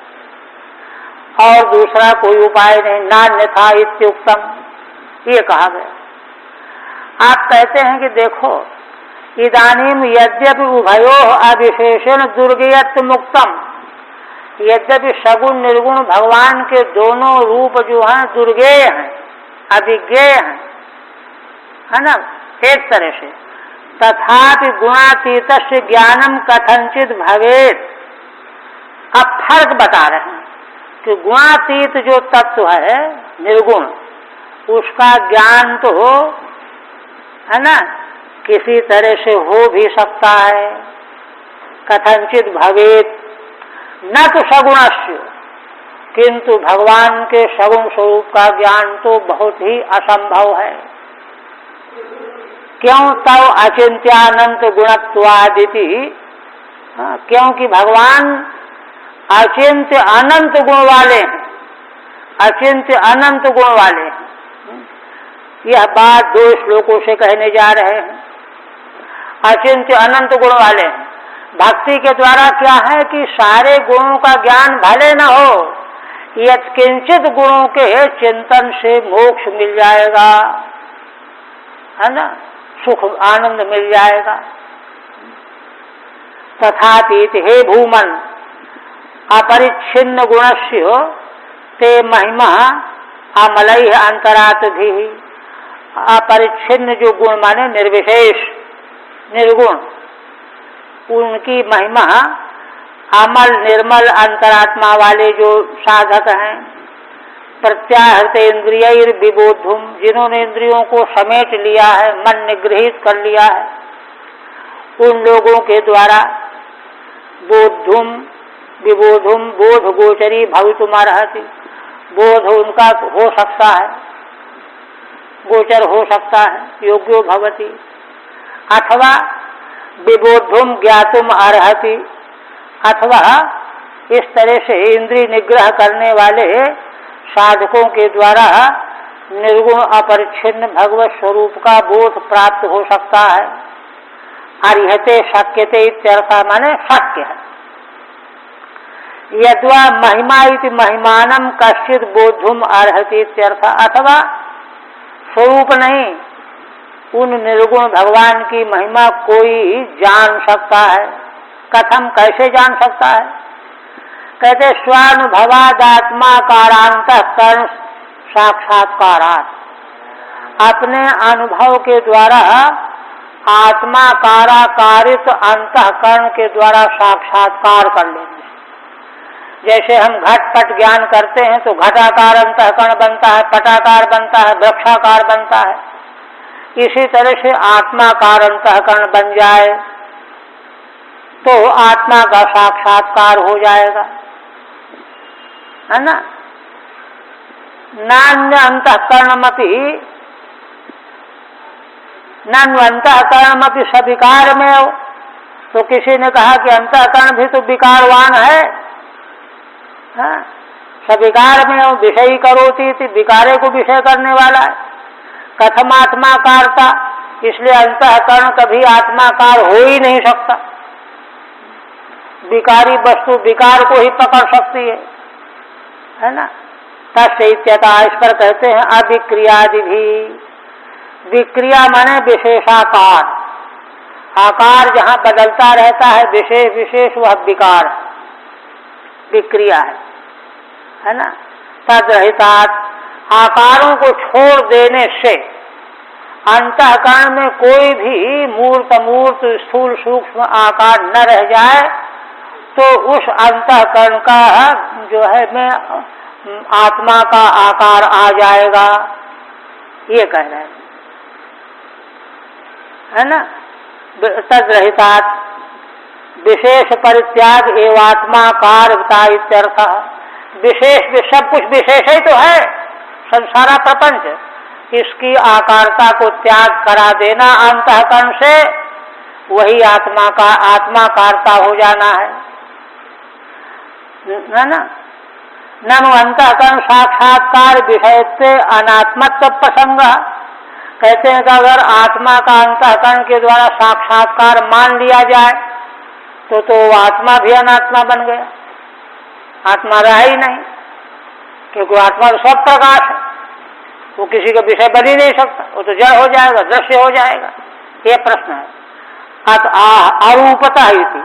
[SPEAKER 1] और दूसरा कोई उपाय नहीं, नान्यथा इत्युक्तम, ये कहा गया। आप कहते हैं कि देखो इदानीम यद्यपि उभयोः अविशेषेण दुर्गेयत्व मुक्तम, यद्यपि सगुण निर्गुण भगवान के दोनों रूप जो हैं दुर्गेय हैं, अविज्ञेय हैं, है ना, एक तरह से। तथापि गुणातीतस्य ज्ञानम कथंचित भवेत्। अब फर्क बता रहे हैं कि गुणातीत जो तत्व है निर्गुण, उसका ज्ञान तो है ना किसी तरह से हो भी सकता है, कथंचित भवेत्, न तो सगुणस्य, किंतु भगवान के सगुण स्वरूप का ज्ञान तो बहुत ही असंभव है। क्यों? तव अचिंत्यानंत गुणत्वादिति, क्योंकि भगवान अचिंत्य अनंत गुण वाले हैं, अचिंत्य अनंत गुण वाले हैं। यह बात 2 श्लोकों से कहने जा रहे हैं। अचिंत्य अनंत गुण वाले हैं। भक्ति के द्वारा क्या है कि सारे गुणों का ज्ञान भले न हो, यत्किंचित गुणों के चिंतन से मोक्ष मिल जाएगा, है ना, सुख आनंद मिल जाएगा। तथापि हे भूमन अपरिच्छिन्न गुणस्य ते महिमा अमलैः अंतरात् भी। अपरिच्छिन्न जो गुण माने निर्विशेष निर्गुण, उनकी महिमा अमल निर्मल अंतरात्मा वाले जो साधक हैं, प्रत्याहृत इंद्रिय विबोधुम, जिन्होंने इंद्रियों को समेट लिया है, मन निगृहित कर लिया है, उन लोगों के द्वारा बोधुम विबोधुम बोध गोचरी भवितुमर्हति, बोध उनका हो सकता है, गोचर हो सकता है, योग्यो भवति, अथवा विबोधुम ज्ञातुम अर्हति, अथवा इस तरह से इंद्रिय निग्रह करने वाले साधकों के द्वारा निर्गुण अपरिच्छिन्न भगवत स्वरूप का बोध प्राप्त हो सकता है। अर्हते शक्यते इत्यर्थ, माने शक्य है। यद्वा महिमा इति महिमानम कश्चित बोधुम अर्हति इत्यर्थ, अथवा स्वरूप नहीं, उन निर्गुण भगवान की महिमा कोई जान सकता है। कथम, कैसे जान सकता है? कहते स्वानुभवादात्मा कारांतःकरण साक्षात्कारात्, अपने अनुभव के द्वारा आत्मा काराकारित अंतःकरण के द्वारा साक्षात्कार कर लेंगे। जैसे हम घटपट ज्ञान करते हैं तो घटाकार अंतःकरण बनता है, पटाकार बनता है, वृक्षाकार बनता है। इसी तरह से आत्माकार अंतःकरण बन जाए तो आत्मा का साक्षात्कार हो जाएगा, है ना। नान्य अंतःकरणमपि नन्वंतःकरणमपि सविकार में हो, तो किसी ने कहा कि अंतःकरण भी तो विकारवान है, सविकार में हो, विषयी करोति, विकारे को विषय करने वाला है। कथमात्माकारता, इसलिए अंतःकरण कभी आत्माकार हो ही नहीं सकता। विकारी वस्तु विकार को ही पकड़ सकती है ना। तस्यैत्यता, इस पर कहते हैं अविक्रियादि भी। विक्रिया माने विशेषाकार, आकार जहाँ बदलता रहता है विशेष विशेष, वह विकार विक्रिया है ना। तद्रहितात्, आकारों को छोड़ देने से अंतःकरण में कोई भी मूर्त अमूर्त स्थूल सूक्ष्म आकार न रह जाए तो उस अंतःकरण का जो है में आत्मा का आकार आ जाएगा, ये कह रहे है ना। तद्रहितात् विशेष परित्याग एवात्माकारता इत्यर्थ। विशेष, सब कुछ विशेष ही तो है, संसारा प्रपंच, इसकी आकारता को त्याग करा देना अंतःकरण से, वही आत्मा का आत्माकारता हो जाना है ना। ननु अंतःकरण साक्षात्कार विषयत्व अनात्मत्व प्रसंग, कहते हैं कि अगर आत्मा का अंतःकरण के द्वारा साक्षात्कार मान लिया जाए तो आत्मा भी अनात्मा बन गया, आत्मा रहा ही नहीं, क्योंकि आत्मा तो सब प्रकाश है, वो किसी का विषय बन ही नहीं सकता, वो तो जड़ हो जाएगा, दृश्य हो जाएगा। ये प्रश्न है। अरूपता ही थी,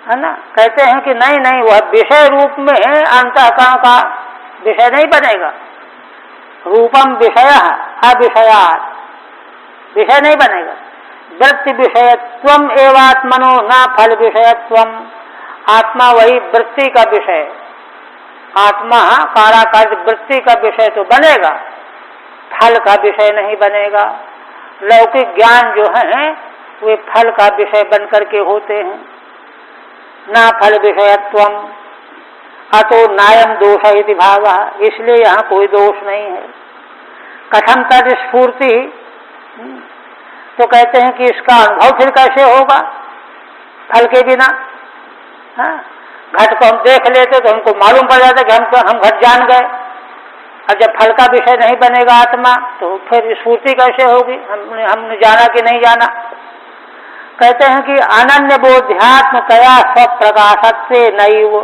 [SPEAKER 1] है ना। कहते हैं कि नहीं नहीं, वह विषय रूप में अंतःकरण का विषय नहीं बनेगा। रूपम विषय अविषयात्, विषय नहीं बनेगा। वृत्ति विषयत्वम एवात्मनो न फल विषयत्वम, आत्मा वही वृत्ति का विषय, आत्मा काराकार वृत्ति का विषय तो बनेगा, फल का विषय नहीं बनेगा। लौकिक ज्ञान जो है वे फल का विषय बन करके होते हैं। ना फल विषयत्वम अतो नायम दोष इति भावः, इसलिए यहाँ कोई दोष नहीं है। कथम तद स्फूर्ति, तो कहते हैं कि इसका अनुभव फिर कैसे होगा फल के बिना। घट को हम देख लेते तो हमको मालूम पड़ जाता कि हम घट जान गए, और जब फल का विषय नहीं बनेगा आत्मा तो फिर स्फूर्ति कैसे होगी, हमने जाना कि नहीं जाना। कहते हैं कि अनन्य बोध्यात्म कया स्वप्रकाशत्व नैव,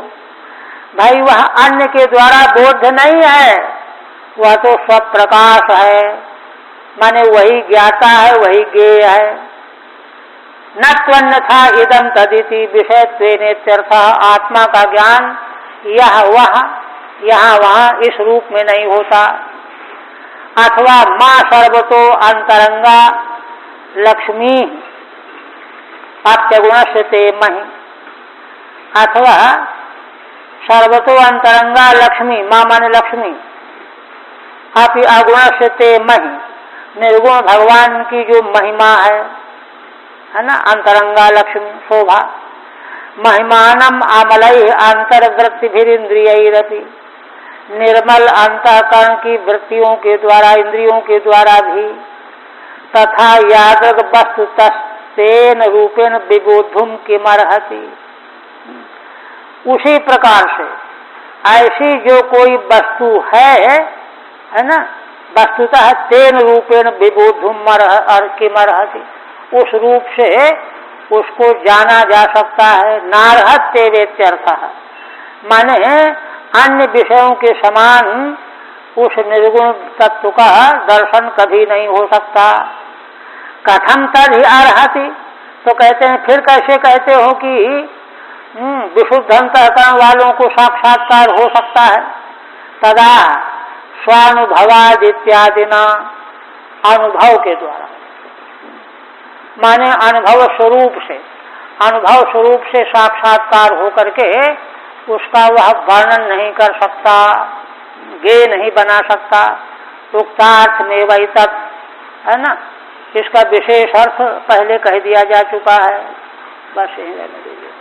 [SPEAKER 1] भाई वह अन्य के द्वारा बोध नहीं है, वह तो स्वप्रकाश है, माने वही ज्ञाता है, वही ज्ञेय है। न त्वन्यथा इदम तदिति विषयत्वेनेत्यर्थ, आत्मा का ज्ञान यह यहाँ वहाँ इस रूप में नहीं होता। अथवा माँ सर्वतो अंतरंगा लक्ष्मी, अप्यगुणस्य ते महि, अथवा सर्वतो अंतरंगा लक्ष्मी, माँ माने लक्ष्मी, अपि अगुणस्य ते महि, निर्गुण भगवान की जो महिमा है ना, अंतरंगा लक्ष्मी शोभा, महिमानम अमलय अंतर्वृत्तिभिरिंद्रियैरपि, निर्मल अंतःकरण की वृत्तियों के द्वारा, इंद्रियों के द्वारा भी, तथा यादृग वस्तु तेन रूपेण विबोधुम किमर्हति, उसी प्रकार से ऐसी जो कोई वस्तु है ना, वस्तुतः तेन रूपेण विबोधुम किमर्हति, उस रूप से उसको जाना जा सकता है। नार्हत्य वेत्यर्थः, माने अन्य विषयों के समान उस निर्गुण तत्व का दर्शन कभी नहीं हो सकता। कथम तद अर्हति, तो कहते हैं फिर कैसे कहते हो कि विशुद्ध अंतःकरण वालों को साक्षात्कार हो सकता है। तदा स्वानुभवाद इत्यादि ना, अनुभव के द्वारा, माने अनुभव स्वरूप से, अनुभव स्वरूप से साक्षात्कार होकर के उसका वह वर्णन नहीं कर सकता, ज्ञेय नहीं बना सकता। उक्तार्थ में वही तत्, है ना, इसका विशेष अर्थ पहले कह दिया जा चुका है। बस यही रहने दीजिए।